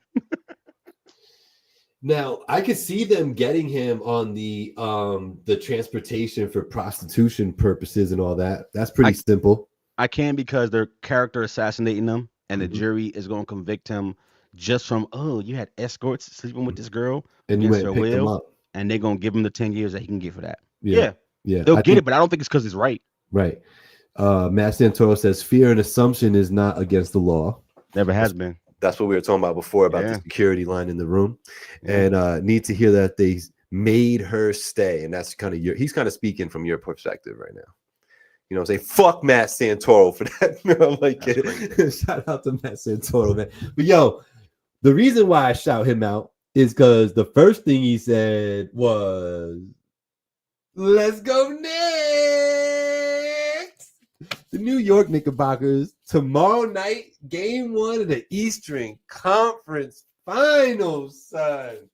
Now, I could see them getting him on the transportation for prostitution purposes and all that. That's pretty simple. I can, because they're character assassinating them, and the jury is going to convict him just from, oh, you had escorts sleeping with this girl and you went and picked them up, and they're going to give him the 10 years that he can get for that. Yeah. They'll get it, but I don't think it's because it's right. Right. Matt Santoro says fear and assumption is not against the law. Never has been. That's what we were talking about before about the security line in the room, and need to hear that they made her stay, and that's kind of he's kind of speaking from your perspective right now. You know what I'm saying? Fuck Matt Santoro for that. I'm like, shout out to Matt Santoro, man. But yo, the reason why I shout him out is because the first thing he said was, "Let's go Knicks!" The New York Knickerbockers tomorrow night, game 1 of the Eastern Conference Finals, son.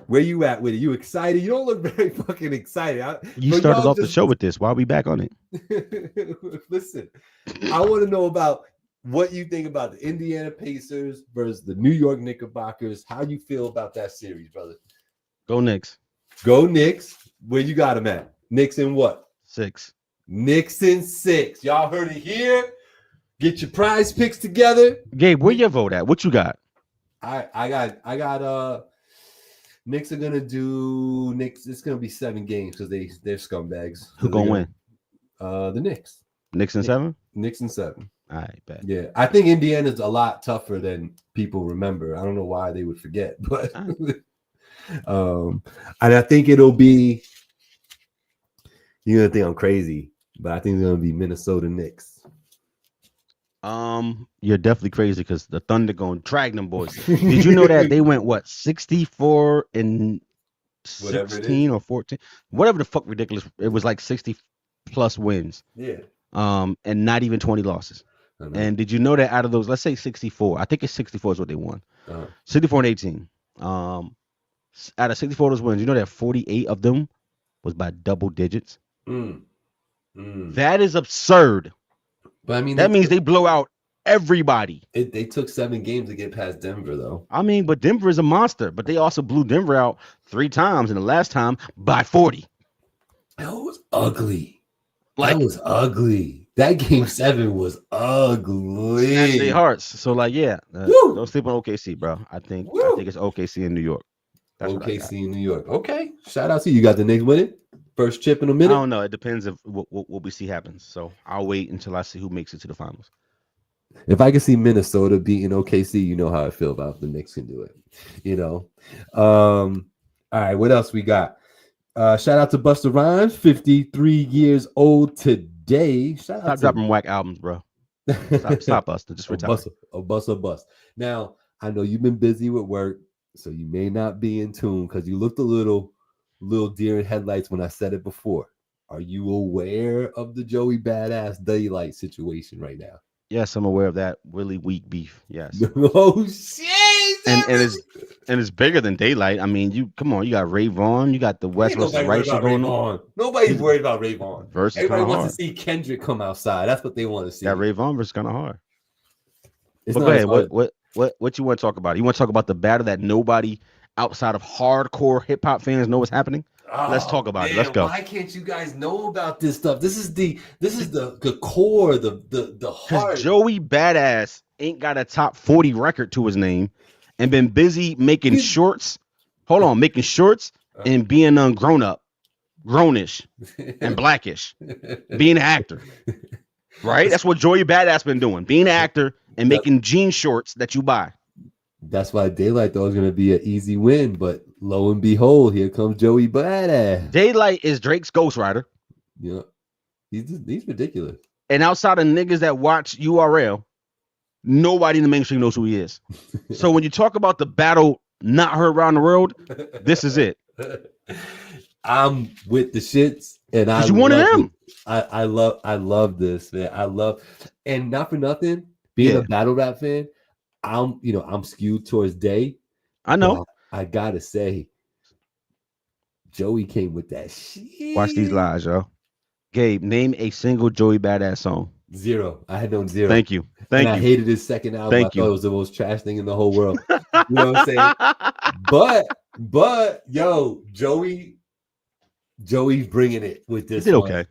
Where you at with it? You excited? You don't look very fucking excited. You started off the show with this. Why are we back on it? Listen, I want to know about what you think about the Indiana Pacers versus the New York Knickerbockers. How you feel about that series, brother? Go Knicks. Go Knicks. Where you got them at? Knicks in what? 6. Knicks in 6. Y'all heard it here. Get your prize picks together. Gabe, where your vote at? What you got? I got Knicks are gonna do Knicks. It's gonna be 7 games because they're scumbags. Who gonna win? The Knicks. Knicks in 7. Knicks in 7. All right, bet. Yeah, I think Indiana's a lot tougher than people remember. I don't know why they would forget, but and I think it'll be. You're gonna think I'm crazy, but I think it's gonna be Minnesota Knicks. You're definitely crazy because the Thunder gonna drag them boys. Did you know that they went 64 and 16 or 14, whatever the fuck ridiculous? It was like 60 plus wins. Yeah. And not even 20 losses. And did you know that out of those, let's say 64, I think it's 64 is what they won. 64 and 18. Out of 64 of those wins, you know that 48 of them was by double digits. That is absurd. But I mean, that means they blow out everybody. They took 7 games to get past Denver, though. I mean, but Denver is a monster. But they also blew Denver out 3 times, and the last time by 40. That was ugly. That was ugly. That game 7 was ugly. Their hearts. So don't sleep on OKC, bro. I think it's OKC in New York. That's OKC in New York. Okay. Shout out to you. You got the Knicks winning? First chip in a minute? I don't know. It depends if what we see happens. So I'll wait until I see who makes it to the finals. If I can see Minnesota beating OKC, you know how I feel about if the Knicks can do it. You know. All right. What else we got? Shout out to Busta Rhymes, 53 years old today. Stop dropping whack albums, bro. Stop Busta. Just retire. Bust. Now, I know you've been busy with work, so you may not be in tune because you looked a little deer in headlights when I said it before. Are you aware of the Joey Badass Daylight situation right now? Yes, I'm aware of that really weak beef. Yes. Oh shit! And it's bigger than Daylight. I mean, you got Ray Vaughn, you got the West versus Right shit going on. Nobody's worried about Ray Vaughn. Everybody wants hard. to see Kendrick come outside. That's what they want to see. Yeah, Ray Vaughn versus kind of hard. But go ahead. What you want to talk about? You want to talk about the battle that nobody outside of hardcore hip hop fans know what's happening? Let's talk about it. Let's go. Why can't you guys know about this stuff? This is the core, the heart. Joey Badass ain't got a top 40 record to his name and been busy making shorts. Making shorts and being grownish and blackish, being an actor. Right? That's what Joey Badass been doing. Being an actor and making jean shorts that you buy. That's why Daylight thought it was going to be an easy win, but lo and behold, here comes Joey Badass. Daylight is Drake's ghostwriter. Yeah, he's ridiculous. And outside of niggas that watch URL, nobody in the mainstream knows who he is. So when you talk about the battle not heard around the world, this is it. I'm with the shits, and you one of them. I love this, man. And not for nothing, being a battle rap fan. I'm skewed towards Day. I know. I gotta say, Joey came with that shit. Watch these lies, yo. Gabe, name a single Joey Badass song. 0. I had known 0. Thank you. I hated his second album. I thought it was the most trash thing in the whole world. You know what I'm saying? But yo, Joey's bringing it with this. He did okay.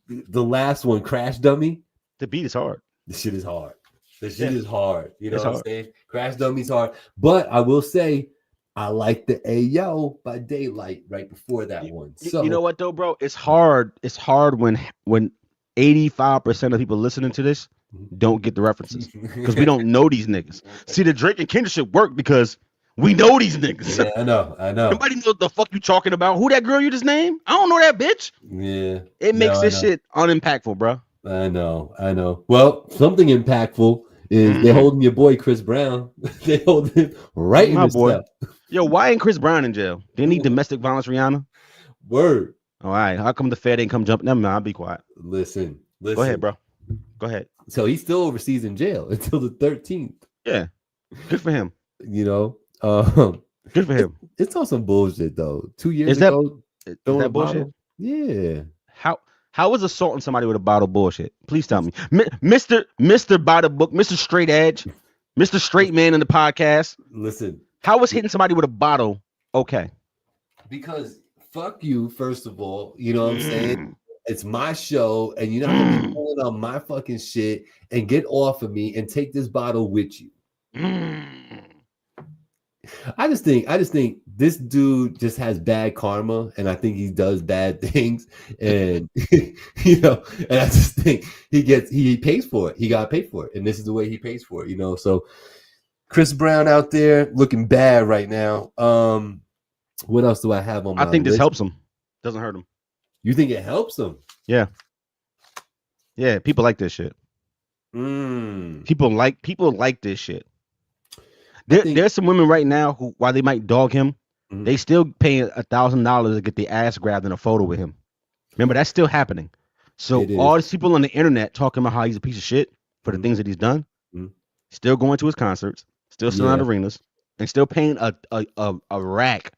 The last one, Crash Dummy. The beat is hard. The shit is hard. The shit is hard. You know what I'm saying? Crash Dummy's hard. But I will say, I like the Ayo by Daylight right before that one. So you know what though, bro? It's hard. It's hard when 85% of people listening to this don't get the references because we don't know these niggas. See, the Drake and Kendrick shit work because we know these niggas. Yeah, I know. Nobody knows what the fuck you talking about. Who that girl you just named? I don't know that bitch. Yeah. It makes this shit unimpactful, bro. I know. Well, something impactful is they're holding your boy Chris Brown. They hold him right in his cell. Yo, why ain't Chris Brown in jail? Didn't he domestic violence Rihanna? Word. All right. How come the Fed ain't come jump? Never mind. I'll be quiet. Listen. Go ahead, bro. Go ahead. So he's still overseas in jail until the 13th. Yeah. Good for him. You know, good for him. It's on some bullshit though. 2 years ago, is that bullshit? Yeah. How is assaulting somebody with a bottle bullshit? Please tell me, Mister by the book, Mr. Straight Edge, Mr. Straight Man in the podcast. Listen, how is hitting somebody with a bottle okay? Because fuck you, first of all. You know what I'm saying? It's my show, and you're not gonna be pulling on my fucking shit and get off of me and take this bottle with you. I just think this dude just has bad karma, and I think he does bad things, and you know, and I just think he pays for it. He got paid for it, and this is the way he pays for it. You know, so Chris Brown out there looking bad right now. What else do I have on my I think list? This helps him. Doesn't hurt him. You think it helps him? Yeah. Yeah, people like this shit. People like this shit. There's some women right now who, while they might dog him, they still paying $1,000 to get their ass grabbed in a photo with him. Remember, that's still happening. So all these people on the internet talking about how he's a piece of shit for the things that he's done, still going to his concerts, still selling out arenas, and still paying a rack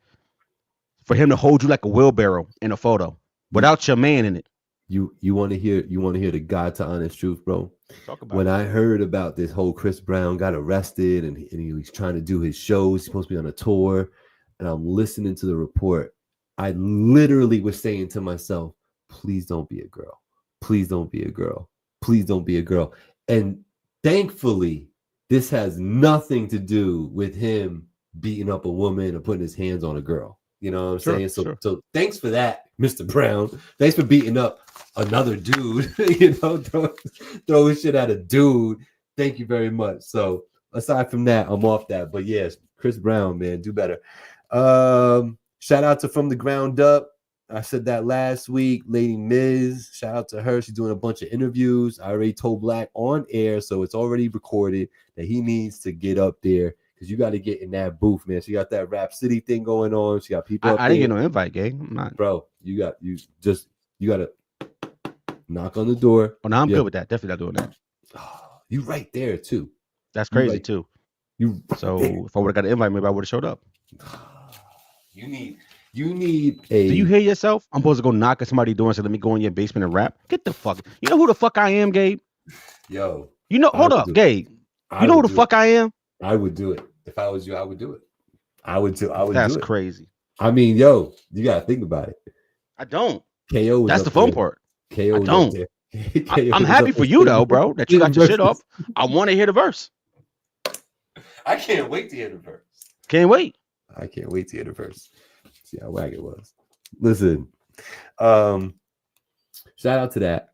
for him to hold you like a wheelbarrow in a photo without your man in it. You want to hear the God to honest truth, bro? Talk about when I heard about this whole Chris Brown got arrested and he was trying to do his shows, he's supposed to be on a tour, and I'm listening to the report, I literally was saying to myself, please don't be a girl. Please don't be a girl. Please don't be a girl. And thankfully, this has nothing to do with him beating up a woman or putting his hands on a girl. You know what I'm saying? So thanks for that, Mr. Brown. Thanks for beating up another dude, you know, throwing shit at a dude. Thank you very much. So aside from that, I'm off that. But yes, Chris Brown, man, do better. Shout out to From the Ground Up. I said that last week. Lady Miz, shout out to her. She's doing a bunch of interviews. I already told Black on air, so it's already recorded that he needs to get up there. Because you got to get in that booth, man. She got that Rap City thing going on. She got people. I didn't get no invite, gang. I'm not. Bro, you got to knock on the door. Oh, no, I'm good with that. Definitely not doing that. Oh, you right there too. That's crazy too. So if I would have got an invite, maybe I would have showed up. You need a. Do you hear yourself? I'm supposed to go knock at somebody's door and say, "Let me go in your basement and rap." Get the fuck. You know who the fuck I am, Gabe? Yo. You know. Hold up, Gabe. You know who the fuck I am? I would do it. If I was you, I would do it. I would do it. That's crazy. I mean, yo, you gotta think about it. I don't. KO. That's the fun part. KO. I don't. I'm happy for you though, bro, that you got your shit off. I want to hear the verse. I can't wait to hear the verse. Can't wait. I can't wait to hear the verse. See how wag it was. Listen, shout out to that.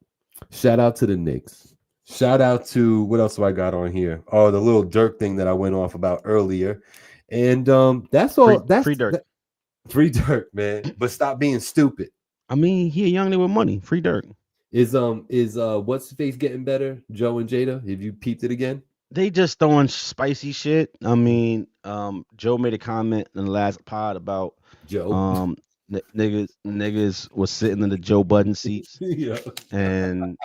Shout out to the Knicks. Shout out to what else do I got on here? Oh, the little Dirk thing that I went off about earlier. And that's all. That's free Dirk. Free Dirk, man. But stop being stupid. I mean, he a young nigga with money. Free Dirk. Is what's the face getting better? Joe and Jada? Have you peeped it again? They just throwing spicy shit. I mean, Joe made a comment in the last pod about Joe. Niggas was sitting in the Joe Budden seats, yeah. and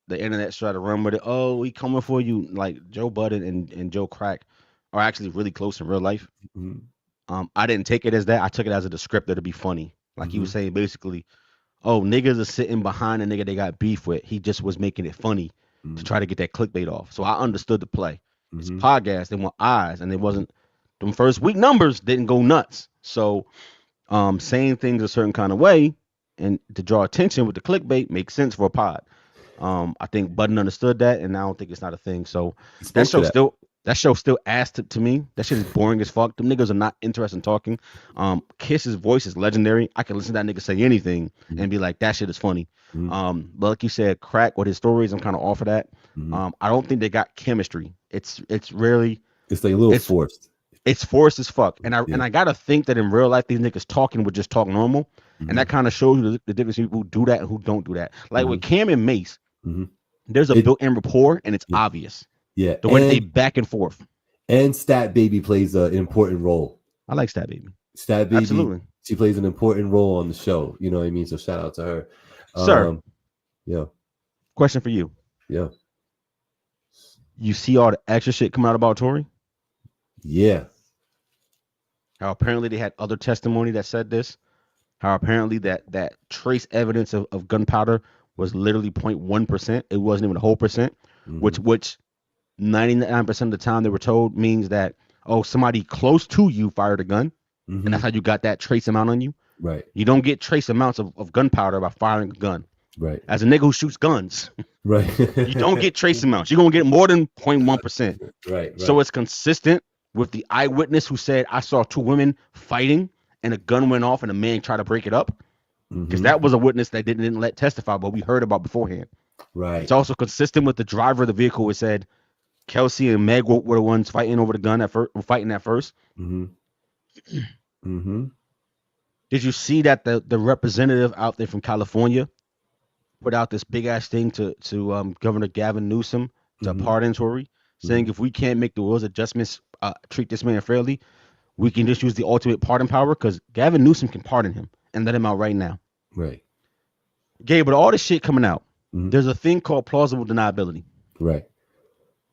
the internet tried to run with it. Oh, we coming for you. Like Joe Budden and Joe Crack are actually really close in real life. Mm-hmm. I didn't take it as that. I took it as a descriptor to be funny. Like he was saying basically, oh, niggas are sitting behind a nigga they got beef with. He just was making it funny to try to get that clickbait off. So I understood the play. It's a podcast. They want eyes, and it wasn't. Them first week numbers didn't go nuts. So saying things a certain kind of way and to draw attention with the clickbait makes sense for a pod. I think Budden understood that, and I don't think it's not a thing. So that show That show still ass to me. That shit is boring as fuck. Them niggas are not interested in talking. Kiss's voice is legendary. I can listen to that nigga say anything and be like, that shit is funny. But like you said, Crack with his stories, I'm kind of off of that. I don't think they got chemistry. It's rarely. It's like a little forced. It's forced as fuck. And I gotta think that in real life these niggas talking would just talk normal. And that kind of shows you the difference between people who do that and who don't do that. Like with Cam and Mace, there's a built-in rapport and it's obvious. Yeah. The way they back and forth. And Stat Baby plays an important role. I like Stat Baby. Stat Baby, absolutely. She plays an important role on the show. You know what I mean? So shout out to her. Sir. Yeah. Question for you. Yeah. You see all the extra shit coming out about Tory? Yeah. How apparently they had other testimony that said this. How apparently that trace evidence of gunpowder was literally 0.1%. It wasn't even a whole percent, which 99% of the time they were told means that, oh, somebody close to you fired a gun, and that's how you got that trace amount on you. Right. You don't get trace amounts of gunpowder by firing a gun. Right. As a nigga who shoots guns, right, you don't get trace amounts. You're gonna get more than 0.1%. Right. So it's consistent with the eyewitness who said, I saw two women fighting and a gun went off and a man tried to break it up. Because that was a witness that didn't let testify, but we heard about beforehand. Right. It's also consistent with the driver of the vehicle who said Kelsey and Meg were the ones fighting over the gun at first, fighting at first. Did you see that the representative out there from California put out this big ass thing to Governor Gavin Newsom to pardon Tory, saying if we can't make the rules adjustments, treat this man fairly, we can just use the ultimate pardon power because Gavin Newsom can pardon him and let him out right now. Right. Gabe, but all this shit coming out, there's a thing called plausible deniability. Right.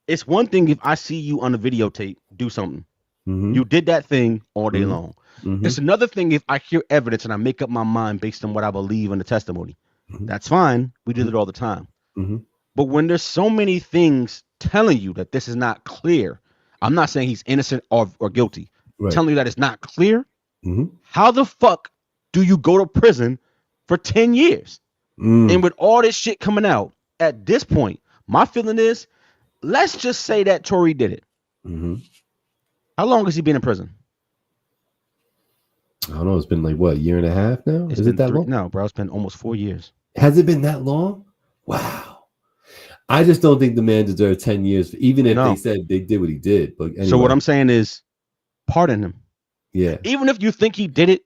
It's one thing if I see you on a videotape do something. You did that thing all day long. It's another thing if I hear evidence and I make up my mind based on what I believe in the testimony. That's fine. We did it all the time. But when there's so many things telling you that this is not clear, I'm not saying he's innocent or guilty. Right. Telling you that it's not clear. How the fuck do you go to prison for 10 years? And with all this shit coming out at this point, my feeling is, let's just say that Tory did it. How long has he been in prison? I don't know. It's been like what, a year and a half now? Is it that long? No, bro. It's been almost 4 years. Has it been that long? Wow. I just don't think the man deserved 10 years, even if they said they did what he did. But anyway. So what I'm saying is, pardon him. Yeah. Even if you think he did it,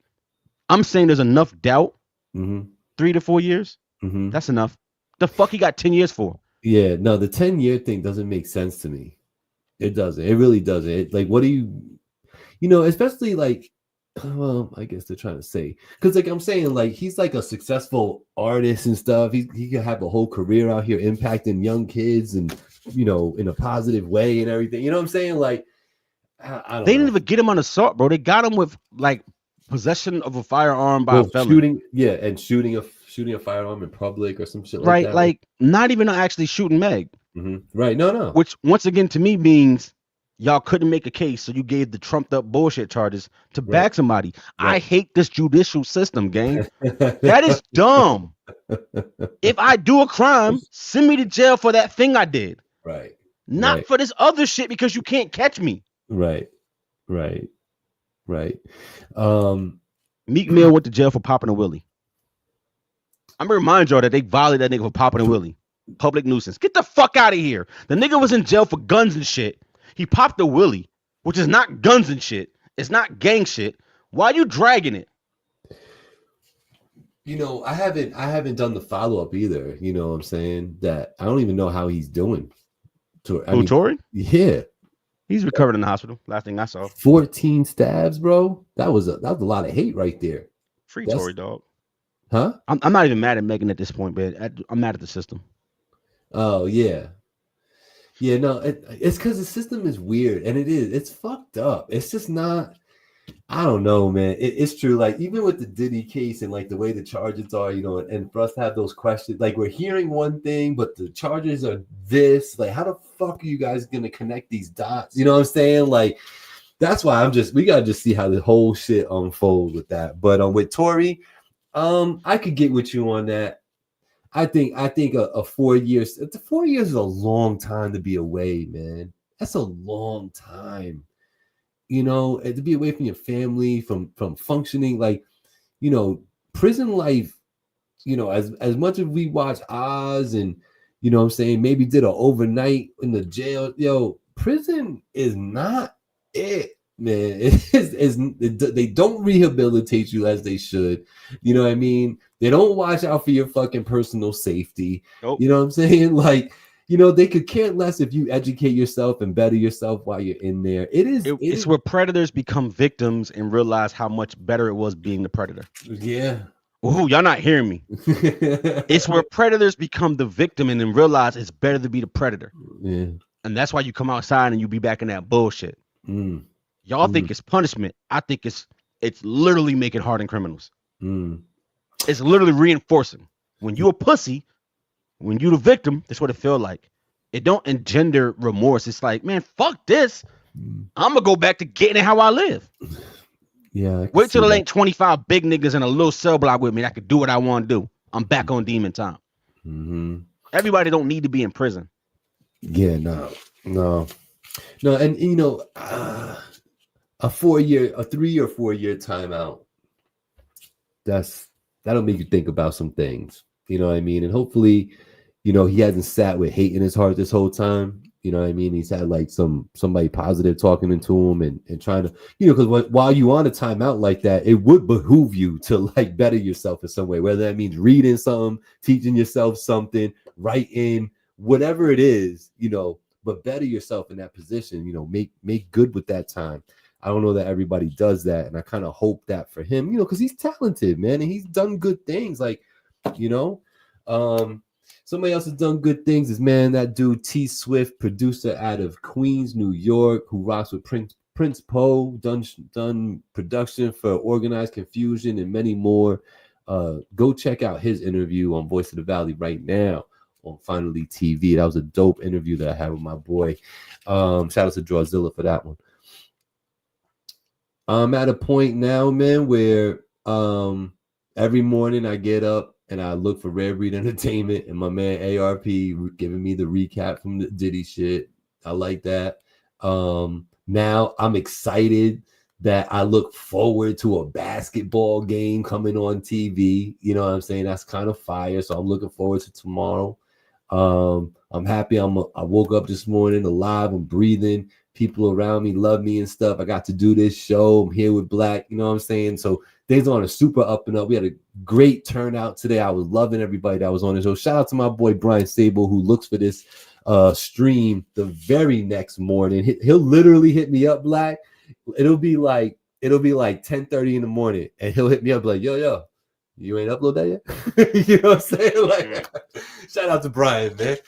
I'm saying there's enough doubt. 3 to 4 years. That's enough. The fuck he got 10 years for? Yeah. No, the 10-year thing doesn't make sense to me. It doesn't. It really doesn't. It, like, what do you especially like, well, I guess they're trying to say, because like I'm saying, like he's like a successful artist and stuff. He can have a whole career out here impacting young kids and in a positive way and everything. You know what I'm saying? Like, I don't they didn't even get him on assault, bro. They got him with like possession of a firearm by a felon. Shooting a firearm in public or some shit like that. Right, like not even actually shooting Meg. Right, no. Which once again to me means y'all couldn't make a case, so you gave the trumped up bullshit charges to back somebody. Right. I hate this judicial system, gang. That is dumb. If I do a crime, send me to jail for that thing I did. Right. Not for this other shit because you can't catch me. Right. Meek Mill went to jail for popping a willie. I'm gonna remind y'all that they violated that nigga for popping a willie. Public nuisance. Get the fuck out of here. The nigga was in jail for guns and shit. He popped a willie, which is not guns and shit. It's not gang shit. Why are you dragging it? I haven't done the follow-up either. You know what I'm saying? That I don't even know how he's doing. Tory? Yeah. He's recovered in the hospital. Last thing I saw. 14 stabs, bro. That was a lot of hate right there. Free Tory, dog. Huh? I'm not even mad at Megan at this point, but I'm mad at the system. Oh yeah. Yeah, no, it's because the system is weird, and it's fucked up. It's just not. I don't know, man. It's true. Like even with the Diddy case and like the way the charges are, and for us to have those questions, like we're hearing one thing, but the charges are this. Like, how the fuck are you guys gonna connect these dots? You know what I'm saying? Like, that's why we gotta just see how the whole shit unfolds with that. But with Tory, I could get with you on that. I think a 4 years. 4 years is a long time to be away, man. That's a long time. You know, and to be away from your family, from functioning, like, you know, prison life, you know, as much as we watch Oz and, you know what I'm saying, maybe did an overnight in the jail, yo, prison is not it, man. They don't rehabilitate you as they should. You know what I mean? They don't watch out for your fucking personal safety. Nope. You know what I'm saying? Like, you know, they could care less if you educate yourself and better yourself while you're in there. It's where predators become victims and realize how much better it was being the predator. Yeah. Ooh, y'all not hearing me. It's where predators become the victim and then realize it's better to be the predator. Yeah. And that's why you come outside and you be back in that bullshit. Y'all think it's punishment. I think it's literally making hardened criminals. It's literally reinforcing. When you a pussy, when you the victim, that's what it feel like. It don't engender remorse. It's like, man, fuck this. I'm gonna go back to getting it how I live. Yeah. Wait till there ain't 25 big niggas in a little cell block with me that could do what I want to do. I'm back on demon time. Everybody don't need to be in prison. Yeah, no. And you know, a 3 or 4 year timeout. That'll make you think about some things. You know what I mean? And hopefully, you know, he hasn't sat with hate in his heart this whole time. You know what I mean? He's had like somebody positive talking into him and trying to, you know, because while you on a timeout like that, it would behoove you to like better yourself in some way, whether that means reading something, teaching yourself something, writing, whatever it is, you know, but better yourself in that position, you know, make good with that time. I don't know that everybody does that. And I kind of hope that for him, you know, because he's talented, man, and he's done good things. Like, you know, somebody else has done good things is, man, that dude T Swift, producer out of Queens, New York, who rocks with Prince Poe, done production for Organized Confusion and many more. Go check out his interview on Voice of the Valley right now on Finally TV. That was a dope interview that I had with my boy. Shout out to Drawzilla for that one. I'm at a point now, man, where every morning I get up and I look for Red Reed Entertainment and my man ARP giving me the recap from the Diddy shit. I like that. Now I'm excited that I look forward to a basketball game coming on TV. You know what I'm saying? That's kind of fire. So I'm looking forward to tomorrow. I'm happy I woke up this morning alive. I'm breathing. People around me love me and stuff. I got to do this show. I'm here with Black. You know what I'm saying? So things on a super up and up. We had a great turnout today. I was loving everybody that was on the show. Shout out to my boy Brian Sable, who looks for this stream the very next morning. He'll literally hit me up, Black. It'll be like 10:30 in the morning, and he'll hit me up like, yo, you ain't upload that yet? You know what I'm saying? Like, shout out to Brian, man.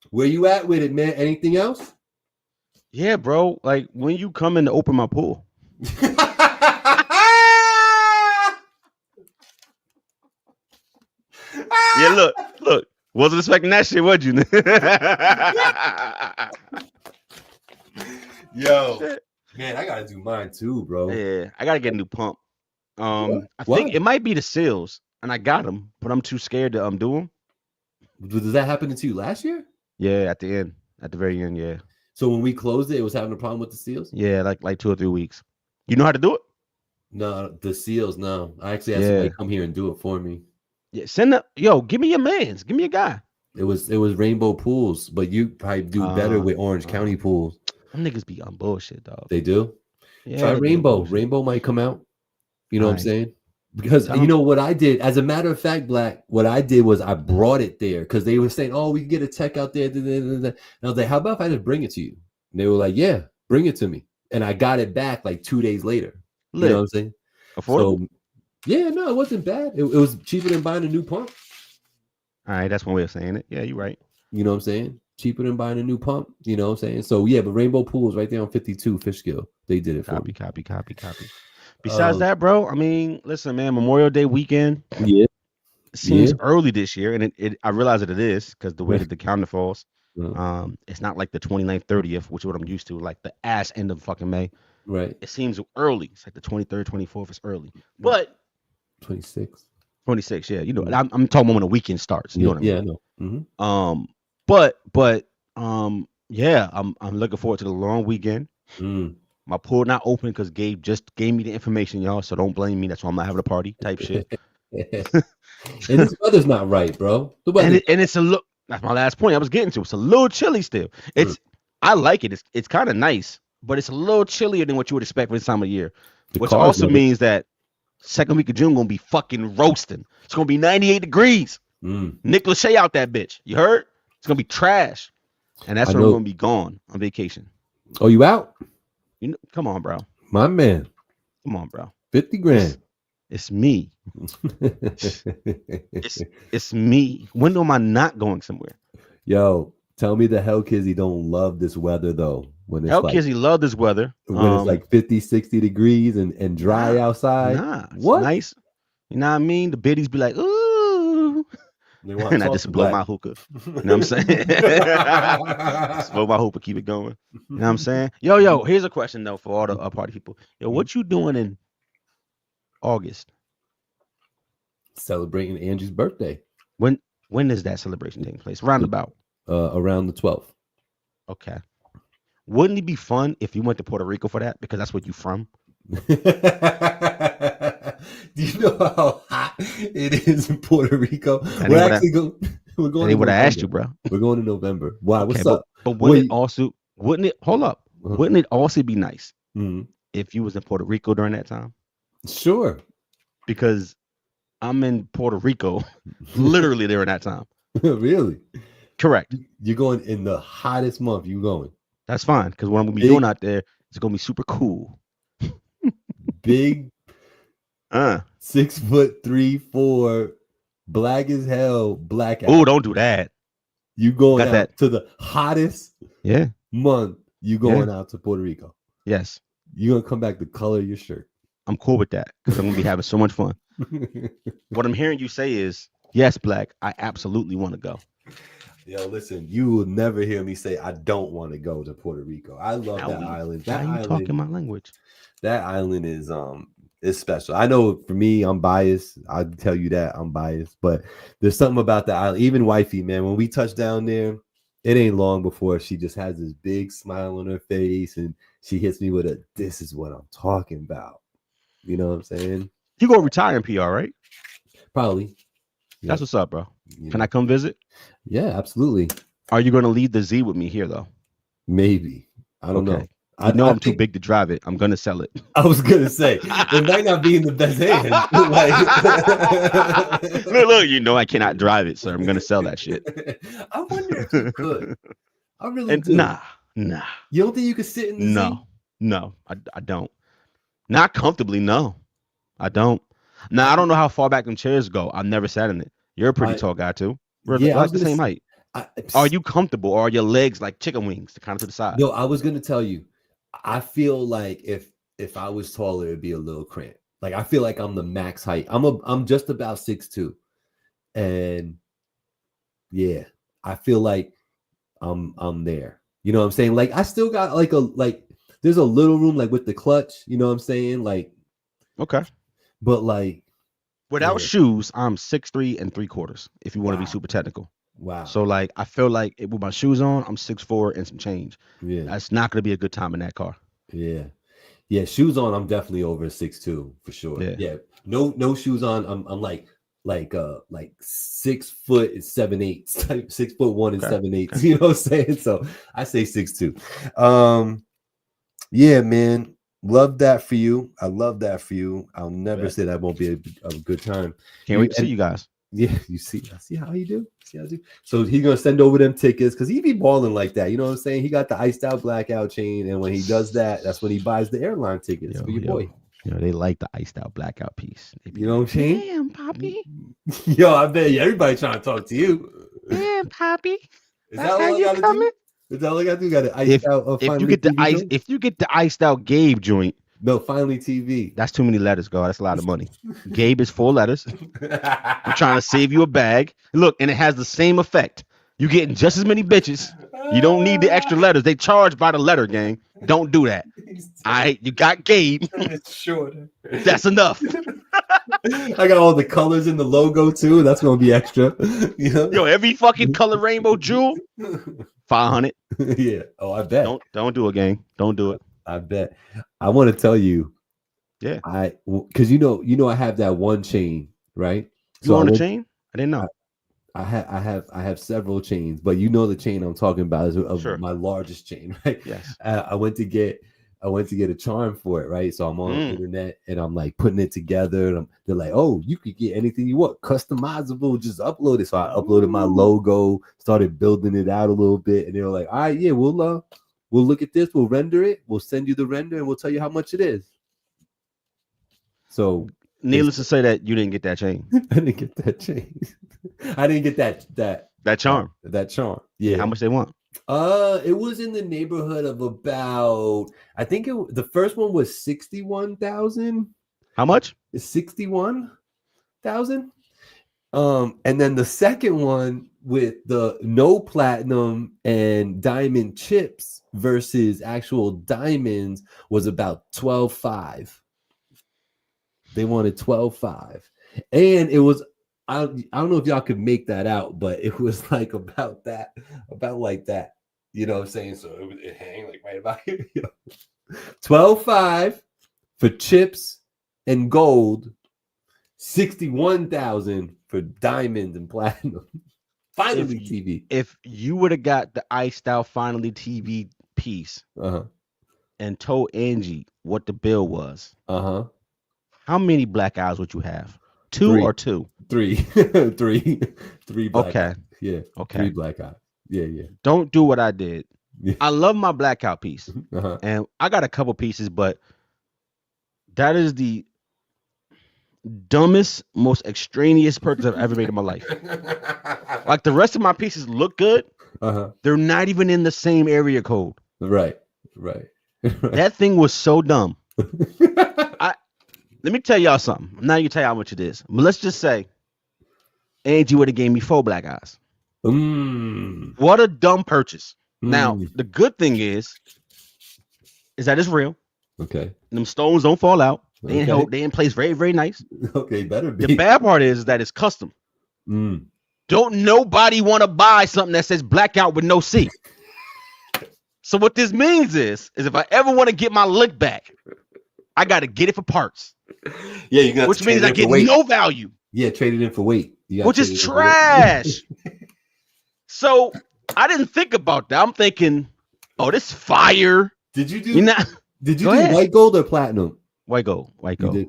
Where you at with it, man? Anything else? Yeah, bro. Like, when you come in to open my pool. Yeah, look. Wasn't expecting that shit, was you? Yo, man, I gotta do mine too, bro. Yeah, I gotta get a new pump. I think it might be the seals, and I got them, but I'm too scared to do them. Does that happen to you last year? Yeah, at the very end, yeah. So when we closed it was having a problem with the seals? Yeah, like 2 or 3 weeks. You know how to do it? No, the seals, no. I actually had somebody come here and do it for me. Yeah, give me your mans. Give me a guy. It was Rainbow Pools, but you probably do better with Orange County Pools. Them niggas be on bullshit, dog. They do? Yeah, try Rainbow. Rainbow might come out. You know what I'm saying? Because you know what I did? As a matter of fact, Black, what I did was I brought it there because they were saying, oh, we can get a tech out there. And I was like, how about if I just bring it to you? And they were like, yeah, bring it to me. And I got it back like 2 days later. You know what I'm saying? Affordable? So, yeah, no, it wasn't bad. It was cheaper than buying a new pump. All right, that's one way of saying it. Yeah, you're right. You know what I'm saying? Cheaper than buying a new pump. You know what I'm saying? So, yeah, but Rainbow Pools right there on 52 Fishkill. They did it for me. Copy. Besides that, bro, I mean, listen, man, Memorial Day weekend. Yeah. Seems early this year, and I realize that it is because the way that the calendar falls. It's not like the 29th, 30th, which is what I'm used to, like the ass end of fucking May. Right. It seems early. It's like the 23rd, 24th is early. But 26. 26, yeah. You know, I'm talking about when the weekend starts. You know what I mean? Yeah, I know. But Yeah, I'm looking forward to the long weekend. Mm. My pool not open because Gabe just gave me the information, y'all. So don't blame me. That's why I'm not having a party type shit. And this weather's not right, bro. The weather. And it's a look. That's my last point I was getting to. It's a little chilly still. I like it. It's kind of nice, but it's a little chillier than what you would expect for this time of year. Which also means that second week of June gonna be fucking roasting. It's gonna be 98 degrees. Nick Lachey out that bitch. You heard? It's gonna be trash. And that's when we're gonna be gone on vacation. Oh, you out? You know, come on, bro. My man. Come on, bro. 50 grand. It's me. it's me. When am I not going somewhere? Yo, tell me the Hell Kizzy don't love this weather though. When it's Hell Kizzy love this weather. When it's like 50, 60 degrees and dry outside. Nah, what? Nice. You know what I mean? The biddies be like, ooh. And I just blow my hookah. You know what I'm saying? Just blow my hookah, keep it going. You know what I'm saying? Yo, here's a question though for all the party people. Yo, what you doing in August? Celebrating Angie's birthday. When is that celebration taking place? Roundabout. Around the 12th. Okay. Wouldn't it be fun if you went to Puerto Rico for that? Because that's where you from. Do you know how hot it is in Puerto Rico? We're going. They would have asked you, bro. We're going in November. Wow, okay, what's up? But wouldn't it also be nice if you was in Puerto Rico during that time? Sure. Because I'm in Puerto Rico literally during that time. Really? Correct. You're going in the hottest month. You going? That's fine. Because what I'm gonna be doing out there is gonna be super cool. Big 6'3", 4", black as hell, blackout. Oh, don't do that. You going out to the hottest month. You going out to Puerto Rico. Yes. You're gonna come back the color of your shirt. I'm cool with that because I'm gonna be having so much fun. What I'm hearing you say is, yes, Black, I absolutely want to go. Yo, listen, you will never hear me say I don't want to go to Puerto Rico. I love that island. That island, talking my language. That island is special. I know for me, I'm biased. I'll tell you that I'm biased, but there's something about the island. Even wifey, man, when we touch down there, it ain't long before she just has this big smile on her face and she hits me with this is what I'm talking about. You know what I'm saying? You gonna retire in PR, right? Probably. That's what's up, bro. Yeah. Can I come visit? Yeah, absolutely. Are you gonna leave the Z with me here though? Maybe. I don't know. I know I'm too big to drive it. I'm gonna sell it. I was gonna say it might not be in the best hands. Look, you know I cannot drive it, sir. I'm gonna sell that shit. I wonder if you could. I really do. Nah. You don't think you could sit in the seat? No, I don't. Not comfortably, no. I don't. Now I don't know how far back them chairs go. I've never sat in it. You're a pretty tall guy too. We're like the same height. Are you comfortable, or are your legs like chicken wings, kind of to the side? No, I was gonna tell you. I feel like if I was taller, it'd be a little cramped. Like I feel like I'm the max height. I'm just about 6'2", and yeah, I feel like I'm there. You know what I'm saying? Like I still got there's a little room like with the clutch. You know what I'm saying? Like okay, but like without shoes, I'm 6'3" and 3/4. If you want to be super technical. Wow. So like I feel like with my shoes on, I'm 6'4" and some change. Yeah. That's not gonna be a good time in that car. Yeah. Yeah, shoes on, I'm definitely over 6'2" for sure. Yeah. No shoes on. I'm like 6 foot and 7/8 type, 6'1" and 7/8. You know what I'm saying? So I say 6'2". Yeah, man. Love that for you. I love that for you. I'll never say that won't be a good time. Can't wait to see you guys. Yeah, I see how you do. So he's gonna send over them tickets because he be balling like that. You know what I'm saying? He got the iced out blackout chain, and when he does that, that's when he buys the airline tickets for your boy. You know, they like the iced out blackout piece. You know what I'm saying? Damn, Poppy. Yo, I bet everybody trying to talk to you. Damn, Poppy. Is that all I gotta do? Is that all I gotta do? Got to ice out. If you get the iced out Gabe joint. No, Finally TV. That's too many letters, girl. That's a lot of money. Gabe is 4 letters. I'm trying to save you a bag. Look, and it has the same effect. You getting just as many bitches. You don't need the extra letters. They charge by the letter, gang. Don't do that. All right, you got Gabe. It's shorter. That's enough. I got all the colors in the logo too. That's gonna be extra. You know? Yo, every fucking color rainbow jewel. $5 500. Yeah. Oh, I bet. Don't do it, gang. Don't do it. I bet. I want to tell you. Yeah. Because I have that one chain, right? You own a chain? I didn't know. I have several chains, but the chain I'm talking about is of my largest chain, right? Yes. I went to get a charm for it, right? So I'm on the internet and I'm like putting it together. And they're like, "Oh, you could get anything you want, customizable. Just upload it." So I uploaded my logo, started building it out a little bit, and they were like, "All right, yeah, we'll look at this, we'll render it, we'll send you the render, and we'll tell you how much it is." So, needless to say, that you didn't get that chain. I didn't get that chain. I didn't get that charm. That charm. Yeah. How much they want? It was in the neighborhood of about. I think the first one was 61,000. How much? 61,000. And then the second one with the no platinum and diamond chips versus actual diamonds was about 12.5. They wanted 12.5, and it was I don't know if y'all could make that out, but it was like about like that. You know what I'm saying? So it hang like right about here. 12.5 for chips and gold, 61,000 for diamonds and platinum. Finally TV. If you would have got the iced out Finally TV piece and told Angie what the bill was, how many black eyes would you have? 2 3. or 2? 3. 3. 3 black eyes. Yeah. Okay. 3 black eyes. Yeah. Don't do what I did. Yeah. I love my blackout piece. And I got a couple pieces, but that is the dumbest, most extraneous purchase I've ever made in my life. Like the rest of my pieces look good. They're not even in the same area code. Right. That thing was so dumb. Let me tell y'all something. I'm not gonna tell you how much it is. But let's just say Angie would have gave me 4 black eyes. What a dumb purchase. Now, the good thing is that it's real. Okay. Them stones don't fall out. They in place very, very nice. Okay, better be. The bad part is that it's custom. Don't nobody want to buy something that says blackout with no C. So what this means is if I ever want to get my lick back, I got to get it for parts. Yeah, you got. Which means I get no value. Yeah, trade it in for weight. Which is trash. So I didn't think about that. I'm thinking, oh, this fire. Did you do? Did you do ahead. white gold or platinum? White gold.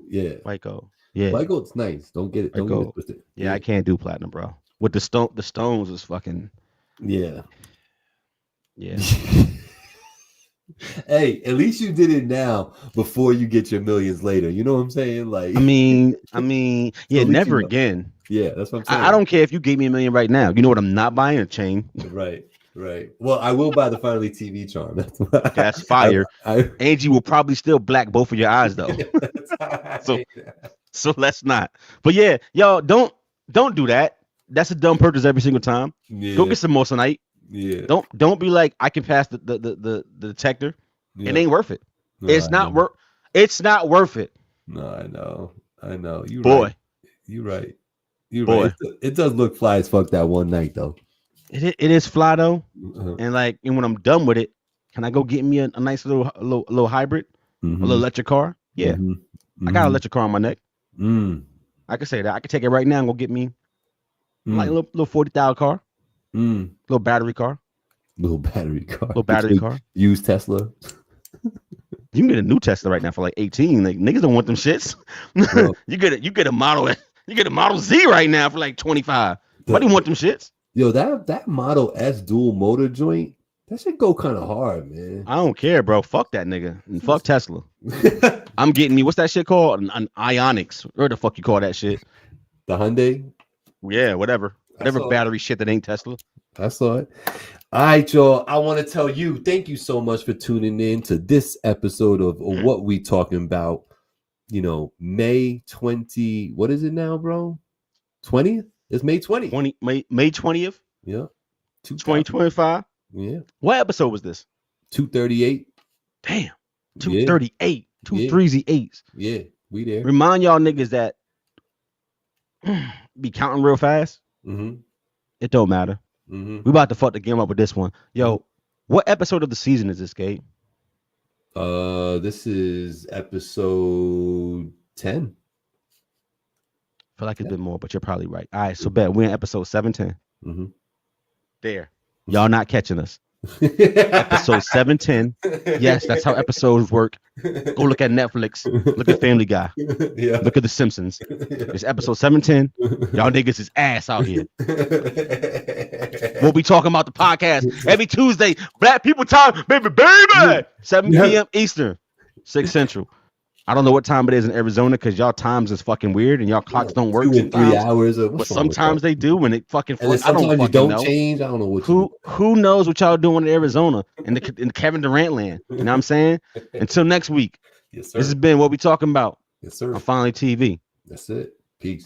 Yeah. White gold. Yeah. White gold's nice. Don't get it. Don't get it twisted. Yeah, I can't do platinum, bro. With the stones is fucking. Yeah. Yeah. Hey, at least you did it now before you get your millions later. You know what I'm saying? Like, I mean, yeah, never again. Yeah, that's what I'm saying. I don't care if you gave me $1 million right now. You know what? I'm not buying a chain. Right. Well, I will buy the Finally TV charm. That's fire. Angie will probably still black both of your eyes though. So let's not. But yeah, y'all don't do that. That's a dumb purchase every single time. Yeah. Go get some moissanite. Yeah. Don't be like I can pass the detector. Yeah. It ain't worth it. No, it's not worth it. No, I know. You boy. Right. You're right. Right. It does look fly as fuck that one night though. It is fly though. And when I'm done with it, can I go get me a nice little hybrid? A little electric car? Yeah. I got an electric car on my neck. I can say that. I can take it right now and go get me like a little 40,000 car. Little battery car. Little battery car. Used Tesla. You can get a new Tesla right now for like 18. Like niggas don't want them shits. You get a Model Z right now for like 25. Why do you want them shits? Yo, that Model S dual motor joint, that should go kind of hard, man. I don't care, bro. Fuck that nigga. And fuck Tesla. I'm getting me, what's that shit called? An Ionics. Where the fuck you call that shit? The Hyundai? Yeah, whatever battery shit that ain't Tesla. I saw it. All right, y'all. I want to tell you, thank you so much for tuning in to this episode of What We Talking About. May 20. What is it now, bro? 20th? It's May 20th. May 20th? Yeah. 2025? Yeah. What episode was this? 238. Damn. 238. 2 3s and 8s. Yeah, we there. Remind y'all niggas that be counting real fast. Mm-hmm. It don't matter. Mm-hmm. We about to fuck the game up with this one. Yo, what episode of the season is this, Gabe? This is episode 10. I feel like it's been more, but you're probably right. All right, so bet we're in episode 710. Mm-hmm. There. Y'all not catching us. Episode 710. Yes, that's how episodes work. Go look at Netflix. Look at Family Guy. Yeah. Look at The Simpsons. It's episode 710. Y'all niggas is ass out here. We'll be talking about the podcast every Tuesday. Black people time, baby. 7 p.m. Eastern, 6 Central. I don't know what time it is in Arizona because y'all times is fucking weird and y'all clocks don't work. 2 and 3 hours. But sometimes they do when it fucking. And I don't fucking don't know. change. I don't know what. Who knows what y'all doing in Arizona in the Kevin Durant land? You know what I'm saying? Until next week. Yes, sir. This has been What We Talking About. Yes, sir. On Finally TV. That's it. Peace.